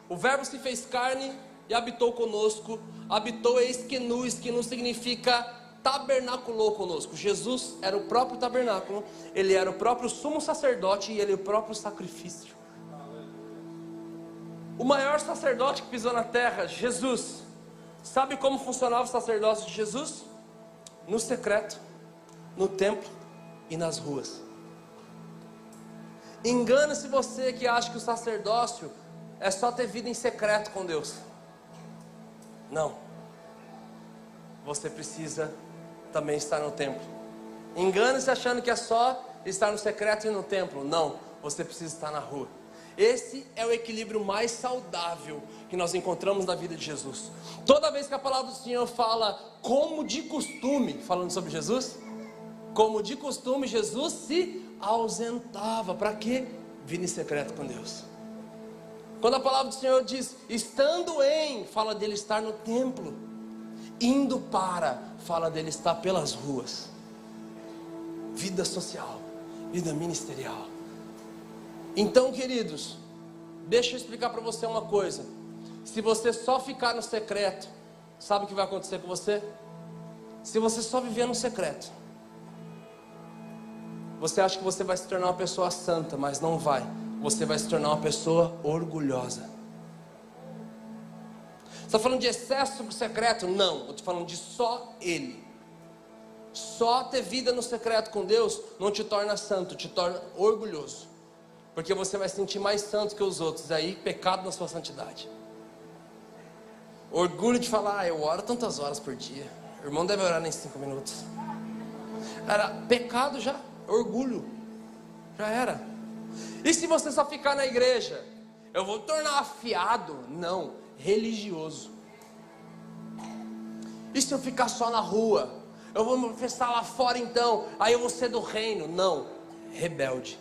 S2: O verbo se fez carne e habitou conosco. Habitou esquenu significa tabernaculou conosco. Jesus era o próprio tabernáculo. Ele era o próprio sumo sacerdote e ele o próprio sacrifício. O maior sacerdote que pisou na terra, Jesus. Sabe como funcionava o sacerdócio de Jesus? No secreto, no templo e nas ruas. Engana-se você que acha que o sacerdócio é só ter vida em secreto com Deus. Não. Você precisa também estar no templo. Engana-se achando que é só estar no secreto e no templo. Não. Você precisa estar na rua. Esse é o equilíbrio mais saudável que nós encontramos na vida de Jesus. Toda vez que a palavra do Senhor fala como de costume, falando sobre Jesus, como de costume Jesus se ausentava. Para quê? Vida em secreto com Deus. Quando a palavra do Senhor diz estando em, fala dele estar no templo. Indo para, fala dele estar pelas ruas. Vida social, vida ministerial. Então, queridos, deixa eu explicar para você uma coisa. Se você só ficar no secreto, sabe o que vai acontecer com você? Se você só viver no secreto, você acha que você vai se tornar uma pessoa santa, mas não vai. Você vai se tornar uma pessoa orgulhosa. Você está falando de excesso do secreto? Não, eu estou falando de só Ele. Só ter vida no secreto com Deus não te torna santo, te torna orgulhoso. Porque você vai se sentir mais santo que os outros. Aí, pecado na sua santidade. Orgulho de falar, eu oro tantas horas por dia. O irmão deve orar nem 5 minutos. Era pecado já, orgulho. Já era. E se você só ficar na igreja? Eu vou tornar afiado? Não, religioso. E se eu ficar só na rua? Eu vou me manifestar lá fora então, aí eu vou ser do reino? Não, rebelde.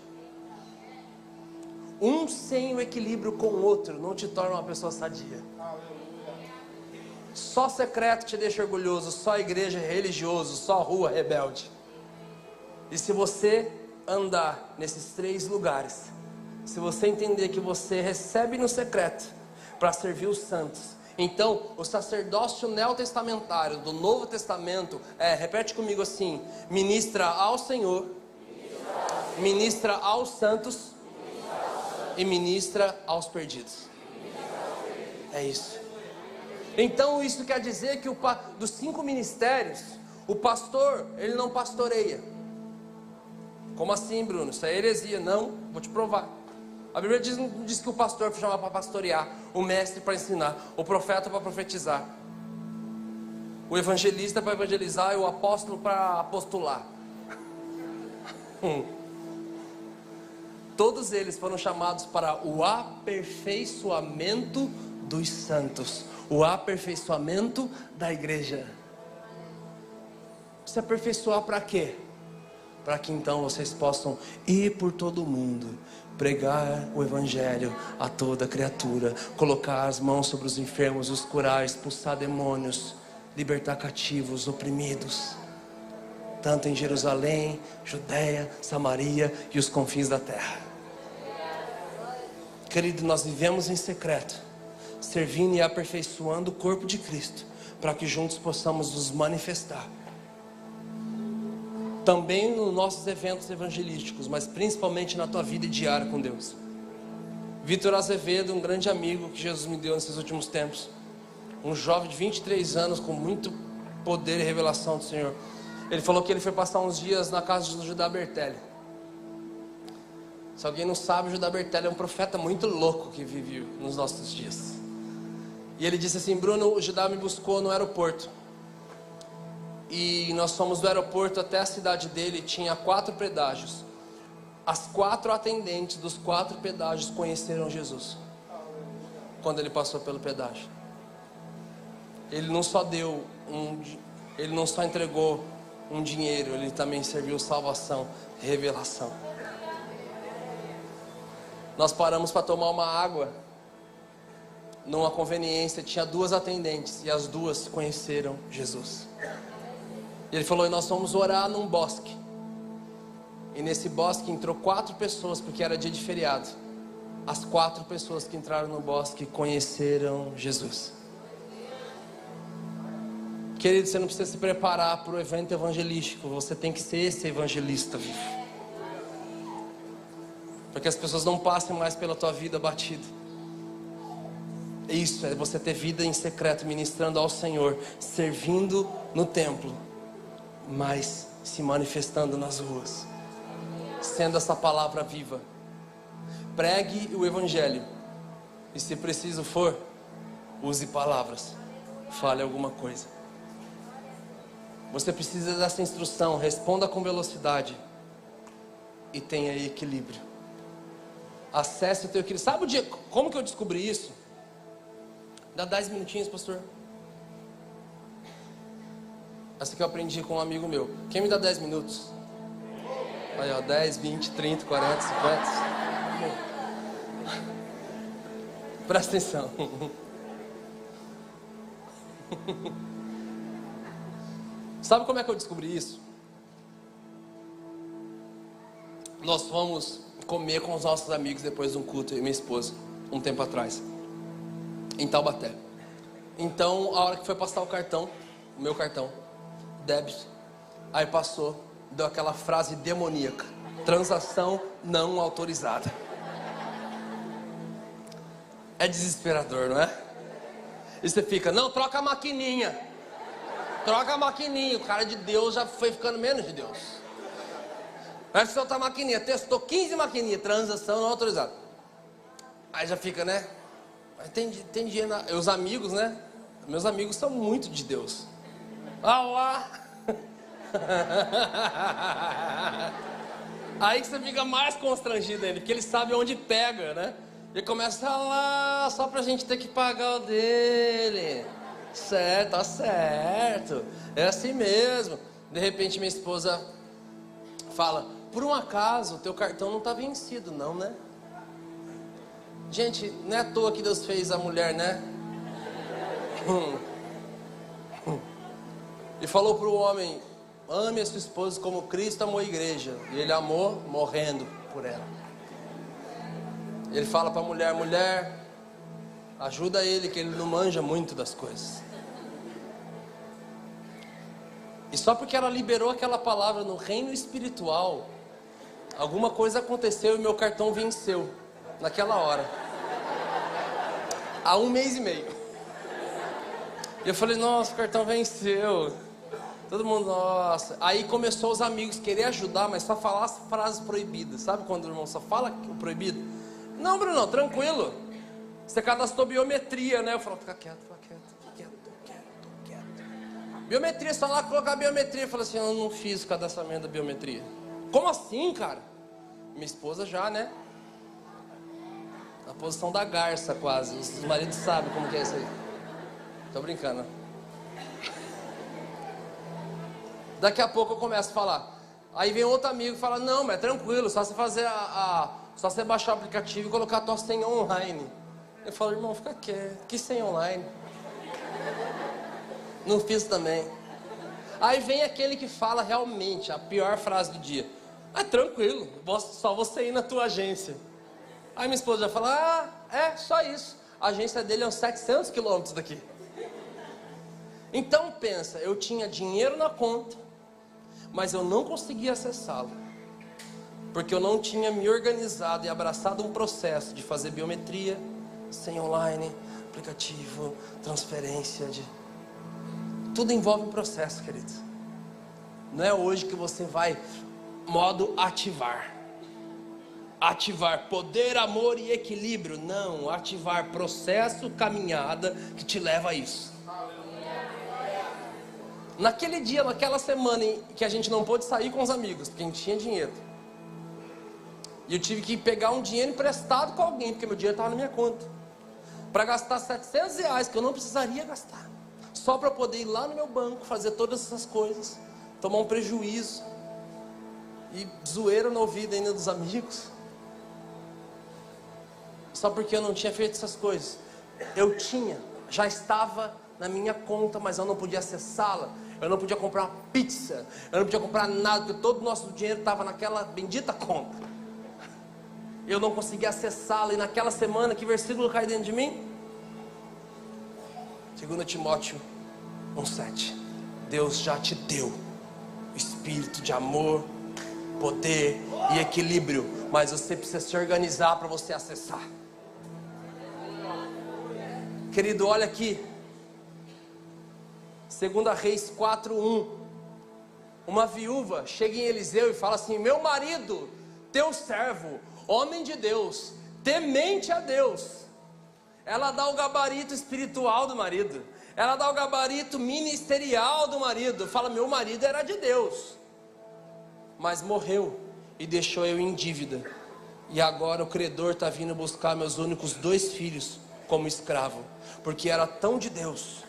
S2: Um sem o equilíbrio com o outro não te torna uma pessoa sadia. Só secreto te deixa orgulhoso, só igreja religioso, só rua rebelde. E se você andar nesses 3 lugares, se você entender que você recebe no secreto para servir os santos, então o sacerdócio neotestamentário do Novo Testamento repete comigo assim: ministra ao Senhor, ministra aos santos e ministra aos perdidos. É isso. Então isso quer dizer que dos 5 ministérios, o pastor, ele não pastoreia. Como assim, Bruno? Isso é heresia. Não, vou te provar. A Bíblia não diz que o pastor foi chamado para pastorear, o mestre para ensinar, o profeta para profetizar, o evangelista para evangelizar e o apóstolo para apostolar. Todos eles foram chamados para o aperfeiçoamento dos santos, o aperfeiçoamento da igreja. Se aperfeiçoar para quê? Para que então vocês possam ir por todo o mundo, pregar o evangelho a toda criatura, colocar as mãos sobre os enfermos, os curar, expulsar demônios, libertar cativos, oprimidos, tanto em Jerusalém, Judeia, Samaria e os confins da terra. Querido, nós vivemos em secreto, servindo e aperfeiçoando o corpo de Cristo, para que juntos possamos nos manifestar. Também nos nossos eventos evangelísticos, mas principalmente na tua vida diária com Deus. Vitor Azevedo, um grande amigo que Jesus me deu nesses últimos tempos. Um jovem de 23 anos com muito poder e revelação do Senhor. Ele falou que ele foi passar uns dias na casa do Judá Bertelli. Se alguém não sabe, o Judá Bertelli é um profeta muito louco que vive nos nossos dias. E ele disse assim: Bruno, o Judá me buscou no aeroporto. E nós fomos do aeroporto até a cidade dele, tinha 4 pedágios. As 4 atendentes dos 4 pedágios conheceram Jesus quando ele passou pelo pedágio. Ele não só ele não só entregou um dinheiro, ele também serviu salvação, revelação. Nós paramos para tomar uma água numa conveniência, tinha 2 atendentes e as 2 conheceram Jesus. Ele falou: e nós fomos orar num bosque. E nesse bosque entrou 4 pessoas, porque era dia de feriado. As 4 pessoas que entraram no bosque conheceram Jesus. Querido, você não precisa se preparar para o evento evangelístico. Você tem que ser esse evangelista vivo. Para que as pessoas não passem mais pela tua vida batida. Isso é você ter vida em secreto, ministrando ao Senhor, servindo no templo, mas se manifestando nas ruas, sendo essa palavra viva. Pregue o evangelho, e se preciso for, use palavras, fale alguma coisa. Você precisa dessa instrução, responda com velocidade e tenha equilíbrio. Acesse o teu equilíbrio. Sabe o dia, como que eu descobri isso? Dá 10 minutinhos, pastor. Essa que eu aprendi com um amigo meu. Quem me dá 10 minutos? Aí, ó, 10, 20, 30, 40, 50. Presta atenção. Sabe como é que eu descobri isso? Nós fomos comer com os nossos amigos depois de um culto, eu e minha esposa, um tempo atrás, em Taubaté. Então, a hora que foi passar o cartão, o meu cartão, débito, aí passou, deu aquela frase demoníaca: transação não autorizada. É desesperador, não é? E você fica: não, troca a maquininha. Troca a maquininha. O cara de Deus já foi ficando menos de Deus. Vai soltar a maquininha. Testou 15 maquininhas. Transação não autorizada. Aí já fica, né? Tem dinheiro. Os amigos, né? Meus amigos são muito de Deus. Ah lá. Aí que você fica mais constrangido ainda, porque ele sabe onde pega, né? Ele começa lá, só pra gente ter que pagar o dele. Certo, tá certo. É assim mesmo. De repente minha esposa fala: por um acaso o teu cartão não tá vencido não, né? Gente, não é à toa que Deus fez a mulher, né? E falou pro homem: ame a sua esposa como Cristo amou a igreja. E ele amou morrendo por ela. Ele fala pra mulher: mulher, ajuda ele, que ele não manja muito das coisas. E só porque ela liberou aquela palavra no reino espiritual, alguma coisa aconteceu e meu cartão venceu naquela hora, há 1 mês e meio. E eu falei: nossa, o cartão venceu. Todo mundo, nossa. Aí começou os amigos querer ajudar, mas só falar as frases proibidas. Sabe quando o irmão só fala o proibido? Não, Bruno, tranquilo. Você cadastrou biometria, né? Eu falo: fica quieto, fica quieto. Biometria, só lá colocar a biometria. Eu falei assim: eu não fiz o cadastramento da biometria. Como assim, cara? Minha esposa já, né? Na posição da garça quase. Os maridos sabem como que é isso aí. Tô brincando. Daqui a pouco eu começo a falar. Aí vem outro amigo e fala: não, mas é tranquilo, só você fazer só você baixar o aplicativo e colocar a tua senha online. Eu falo: irmão, fica quieto. Que senha online? Não fiz também. Aí vem aquele que fala realmente a pior frase do dia: ah, tranquilo, só você ir na tua agência. Aí minha esposa já fala: ah, é, só isso. A agência dele é uns 700 quilômetros daqui. Então pensa, eu tinha dinheiro na conta, mas eu não conseguia acessá-lo. porque eu não tinha me organizado e abraçado um processo de fazer biometria, sem online, aplicativo, transferência de... Tudo envolve um processo, queridos. Não é hoje que você vai modo ativar. Ativar poder, amor e equilíbrio. Não, ativar processo, caminhada que te leva a isso. Naquele dia, naquela semana em que a gente não pôde sair com os amigos, porque a gente tinha dinheiro, e eu tive que pegar um dinheiro emprestado com alguém, porque meu dinheiro estava na minha conta, para gastar R$700 que eu não precisaria gastar, só para poder ir lá no meu banco, fazer todas essas coisas, tomar um prejuízo, e zoeira no ouvido ainda dos amigos, só porque eu não tinha feito essas coisas. Eu tinha, já estava na minha conta, mas eu não podia acessá-la. Eu não podia comprar uma pizza, eu não podia comprar nada, porque todo o nosso dinheiro estava naquela bendita conta. Eu não conseguia acessá-la, e naquela semana, que versículo cai dentro de mim? 2 Timóteo 1,7. Deus já te deu o espírito de amor, poder e equilíbrio, mas você precisa se organizar para você acessar. Querido, olha aqui, 2 Reis 4:1. Uma viúva chega em Eliseu e fala assim: meu marido, teu servo, homem de Deus, temente a Deus. Ela dá o gabarito espiritual do marido, ela dá o gabarito ministerial do marido. Fala: meu marido era de Deus, mas morreu e deixou eu em dívida, e agora o credor está vindo buscar meus únicos 2 filhos como escravo, porque era tão de Deus,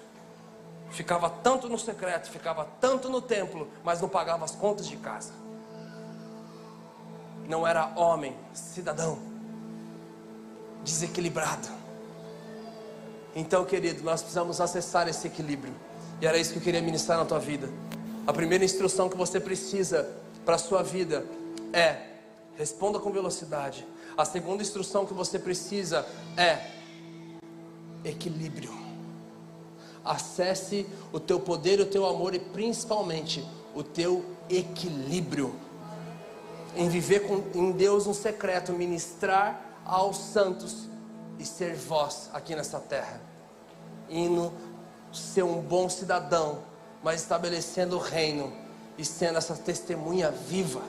S2: ficava tanto no secreto, ficava tanto no templo, mas não pagava as contas de casa. Não era homem, cidadão, desequilibrado. Então, querido, nós precisamos acessar esse equilíbrio, e era isso que eu queria ministrar na tua vida. A primeira instrução que você precisa para a sua vida é: responda com velocidade. A segunda instrução que você precisa é equilíbrio. Acesse o teu poder, o teu amor e principalmente o teu equilíbrio em viver em Deus um secreto, ministrar aos santos e ser voz aqui nessa terra, indo ser um bom cidadão, mas estabelecendo o reino e sendo essa testemunha viva,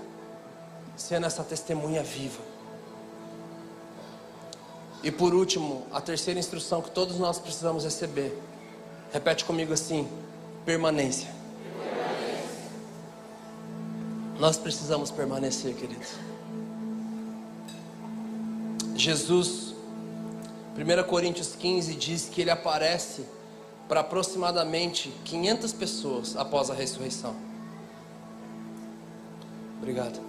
S2: E por último, a terceira instrução que todos nós precisamos receber, repete comigo assim: permanência. Nós precisamos permanecer, queridos. Jesus, 1 Coríntios 15 diz que ele aparece para aproximadamente 500 pessoas após a ressurreição. Obrigado.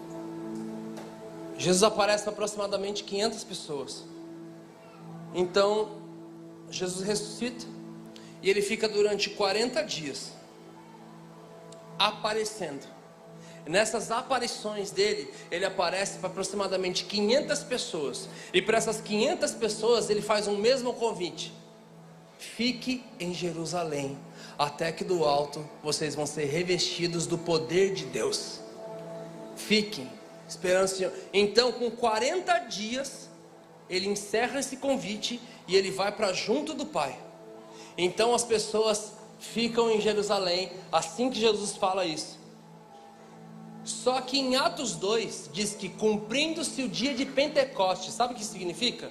S2: Jesus aparece para aproximadamente 500 pessoas. Então, Jesus ressuscita e ele fica durante 40 dias aparecendo. Nessas aparições dele, ele aparece para aproximadamente 500 pessoas. E para essas 500 pessoas, ele faz um mesmo convite: fique em Jerusalém, até que do alto vocês vão ser revestidos do poder de Deus. Fiquem, esperando o Senhor. Então, com 40 dias, ele encerra esse convite e ele vai para junto do Pai. Então as pessoas ficam em Jerusalém, assim que Jesus fala isso. Só que em Atos 2 diz que cumprindo-se o dia de Pentecostes. Sabe o que significa?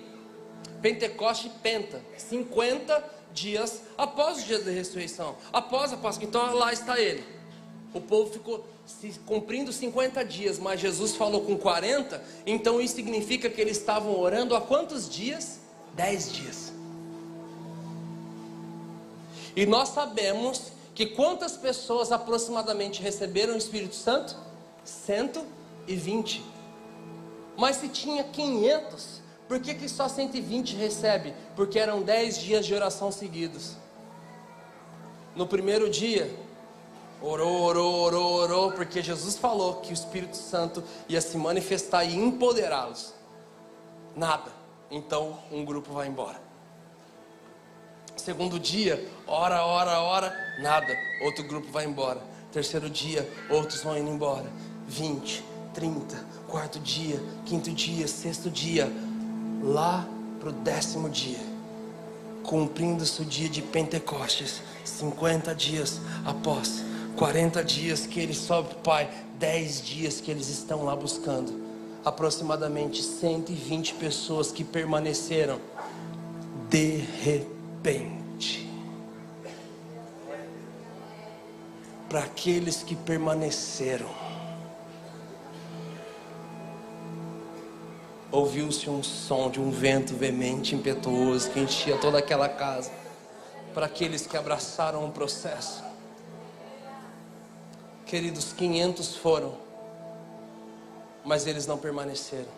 S2: Pentecoste, penta, 50 dias após o dia da ressurreição, após a Páscoa. Então lá está ele. O povo ficou cumprindo 50 dias, mas Jesus falou com 40. Então isso significa que eles estavam orando há quantos dias? 10 dias. E nós sabemos que quantas pessoas aproximadamente receberam o Espírito Santo? 120. Mas se tinha 500, por que só 120 recebe? Porque eram 10 dias de oração seguidos. No primeiro dia, orou, porque Jesus falou que o Espírito Santo ia se manifestar e empoderá-los. Nada. Então um grupo vai embora. Segundo dia, ora, nada. Outro grupo vai embora. Terceiro dia, outros vão indo embora. 20, 30, quarto dia, quinto dia, sexto dia, lá para o 10º dia, cumprindo-se o dia de Pentecostes, 50 dias após, 40 dias que ele sobe para o Pai, 10 dias que eles estão lá buscando, aproximadamente 120 pessoas que permaneceram. De repente, para aqueles que permaneceram, ouviu-se um som de um vento veemente, impetuoso, que enchia toda aquela casa. Para aqueles que abraçaram o processo, queridos, 500 foram, mas eles não permaneceram.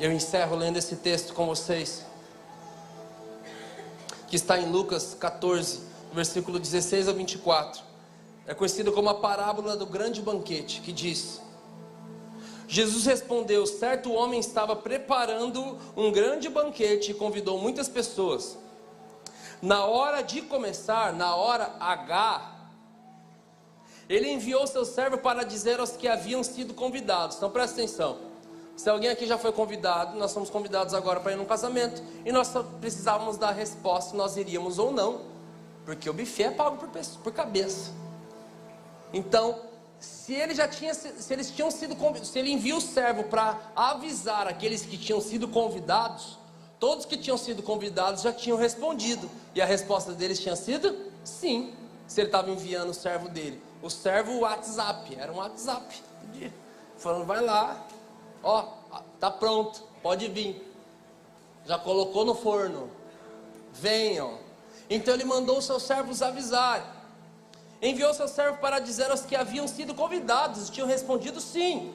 S2: Eu encerro lendo esse texto com vocês, que está em Lucas 14, versículo 16 a 24. É conhecido como a parábola do grande banquete, que diz: Jesus respondeu: certo homem estava preparando um grande banquete e convidou muitas pessoas. Na hora de começar, na hora H, ele enviou seu servo para dizer aos que haviam sido convidados. Então presta atenção. Se alguém aqui já foi convidado, nós somos convidados agora para ir num casamento, e nós só precisávamos dar a resposta se nós iríamos ou não, porque o buffet é pago por cabeça. Então, se ele envia o servo para avisar aqueles que tinham sido convidados, todos que tinham sido convidados já tinham respondido, e a resposta deles tinha sido sim. Se ele estava enviando o servo dele, o servo WhatsApp, era um WhatsApp, falando: vai lá, ó, tá pronto, pode vir, já colocou no forno, venham. Então ele mandou os seus servos avisar, enviou seu servo para dizer aos que haviam sido convidados, tinham respondido sim: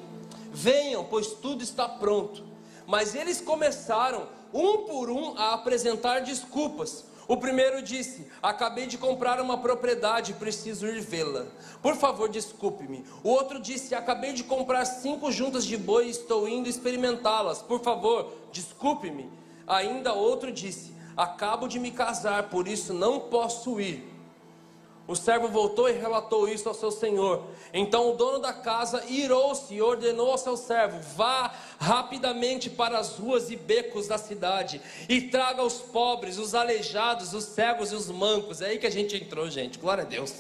S2: venham, pois tudo está pronto. Mas eles começaram, um por um, a apresentar desculpas. O primeiro disse: acabei de comprar uma propriedade, preciso ir vê-la, por favor desculpe-me. O outro disse: acabei de comprar 5 juntas de boi e estou indo experimentá-las, por favor desculpe-me. Ainda outro disse: acabo de me casar, por isso não posso ir. O servo voltou e relatou isso ao seu senhor. Então o dono da casa irou-se e ordenou ao seu servo: vá rapidamente para as ruas e becos da cidade e traga os pobres, os aleijados, os cegos e os mancos. É aí que a gente entrou, gente, glória a Deus.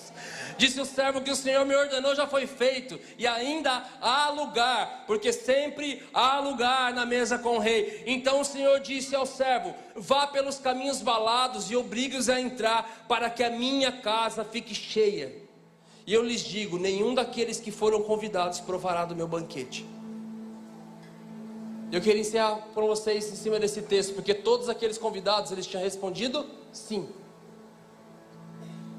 S2: Disse o servo: que o Senhor me ordenou já foi feito, e ainda há lugar, porque sempre há lugar na mesa com o rei. Então o Senhor disse ao servo: vá pelos caminhos valados e obrigue-os a entrar, para que a minha casa fique cheia. E eu lhes digo: nenhum daqueles que foram convidados provará do meu banquete. Eu queria encerrar para vocês em cima desse texto, porque todos aqueles convidados, eles tinham respondido sim.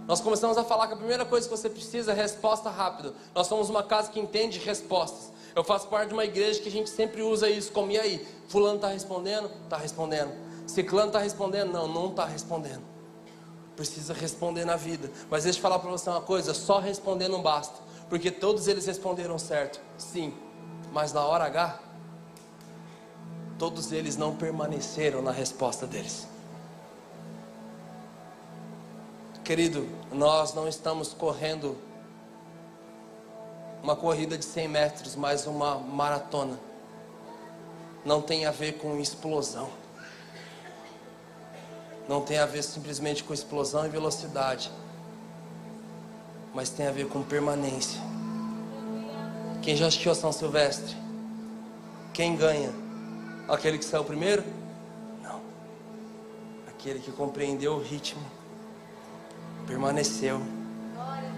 S2: Nós começamos a falar que a primeira coisa que você precisa é resposta rápida. Nós somos uma casa que entende respostas. Eu faço parte de uma igreja que a gente sempre usa isso como: e aí, fulano está respondendo? Está respondendo. Ciclano está respondendo? Não, não está respondendo. Precisa responder na vida. Mas deixa eu falar para você uma coisa: só responder não basta, porque todos eles responderam certo, sim, mas na hora H, todos eles não permaneceram na resposta deles. Querido, nós não estamos correndo uma corrida de 100 metros, mas uma maratona. Não tem a ver com explosão. Não tem a ver simplesmente com explosão e velocidade, mas tem a ver com permanência. Quem já assistiu a São Silvestre? Quem ganha? Aquele que saiu primeiro? Não. Aquele que compreendeu o ritmo, permaneceu,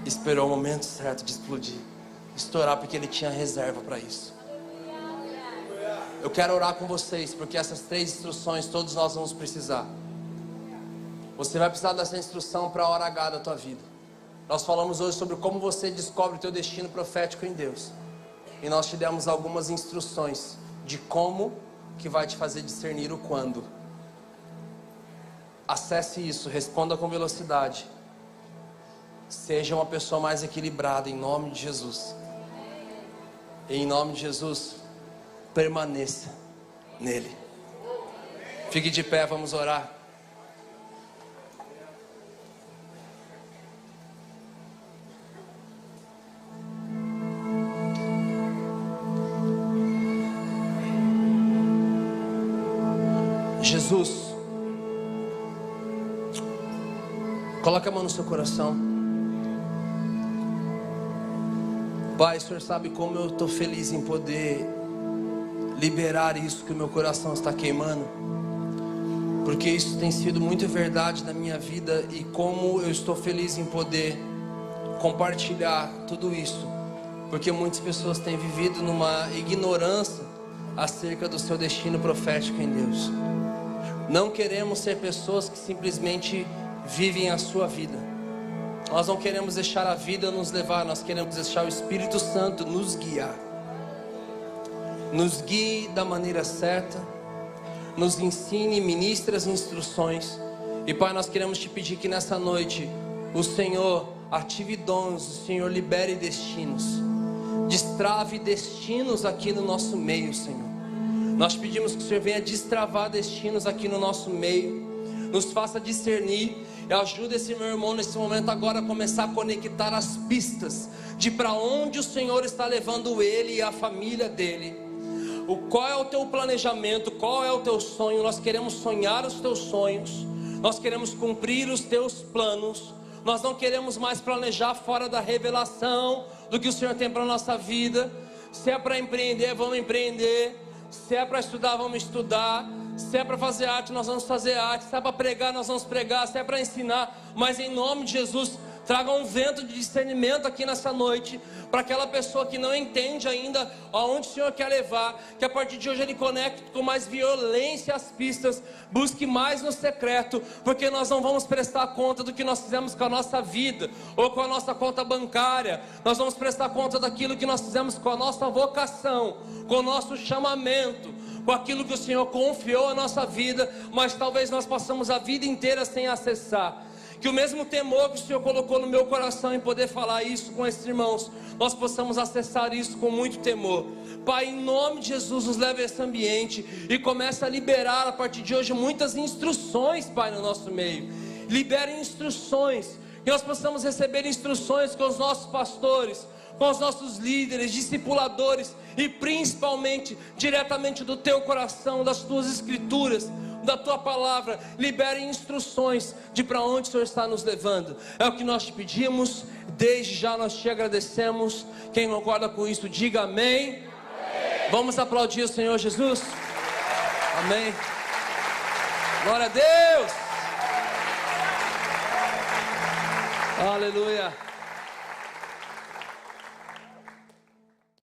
S2: esperou o momento certo de explodir, estourar, porque ele tinha reserva para isso. Eu quero orar com vocês, porque essas 3 instruções todos nós vamos precisar. Você vai precisar dessa instrução para a hora H da tua vida. Nós falamos hoje sobre como você descobre o teu destino profético em Deus, e nós te demos algumas instruções de como que vai te fazer discernir o quando. Acesse isso, responda com velocidade, seja uma pessoa mais equilibrada em nome de Jesus. E em nome de Jesus, permaneça nele. Fique de pé, vamos orar. Jesus, coloque a mão no seu coração. Pai, o Senhor sabe como eu estou feliz em poder liberar isso que o meu coração está queimando, porque isso tem sido muito verdade na minha vida, e como eu estou feliz em poder compartilhar tudo isso, porque muitas pessoas têm vivido numa ignorância acerca do seu destino profético em Deus. Não queremos ser pessoas que simplesmente vivem a sua vida. Nós não queremos deixar a vida nos levar, nós queremos deixar o Espírito Santo nos guiar. Nos guie da maneira certa, nos ensine, ministre as instruções. E Pai, nós queremos te pedir que nessa noite o Senhor ative dons, o Senhor libere destinos, destrave destinos aqui no nosso meio, Senhor. Nós pedimos que o Senhor venha destravar destinos aqui no nosso meio, nos faça discernir, e ajude esse meu irmão nesse momento agora a começar a conectar as pistas de para onde o Senhor está levando ele e a família dele. Qual é o teu planejamento, qual é o teu sonho? Nós queremos sonhar os teus sonhos, nós queremos cumprir os teus planos. Nós não queremos mais planejar fora da revelação do que o Senhor tem para a nossa vida. Se é para empreender, vamos empreender. Se é para estudar, vamos estudar. Se é para fazer arte, nós vamos fazer arte. Se é para pregar, nós vamos pregar. Se é para ensinar, mas em nome de Jesus, traga um vento de discernimento aqui nessa noite, para aquela pessoa que não entende ainda aonde o Senhor quer levar, que a partir de hoje ele conecte com mais violência as pistas, busque mais no secreto, porque nós não vamos prestar conta do que nós fizemos com a nossa vida, ou com a nossa conta bancária. Nós vamos prestar conta daquilo que nós fizemos com a nossa vocação, com o nosso chamamento, com aquilo que o Senhor confiou à nossa vida, mas talvez nós passamos a vida inteira sem acessar. Que o mesmo temor que o Senhor colocou no meu coração em poder falar isso com esses irmãos, nós possamos acessar isso com muito temor. Pai, em nome de Jesus, nos leve a esse ambiente e comece a liberar a partir de hoje muitas instruções, Pai, no nosso meio. Libere instruções, que nós possamos receber instruções com os nossos pastores, com os nossos líderes, discipuladores, e principalmente diretamente do teu coração, das tuas escrituras, da tua palavra. Libere instruções de para onde o Senhor está nos levando. É o que nós te pedimos, desde já nós te agradecemos. Quem concorda com isso, diga amém. Amém. Vamos aplaudir o Senhor Jesus. Amém. Glória a Deus. Aleluia.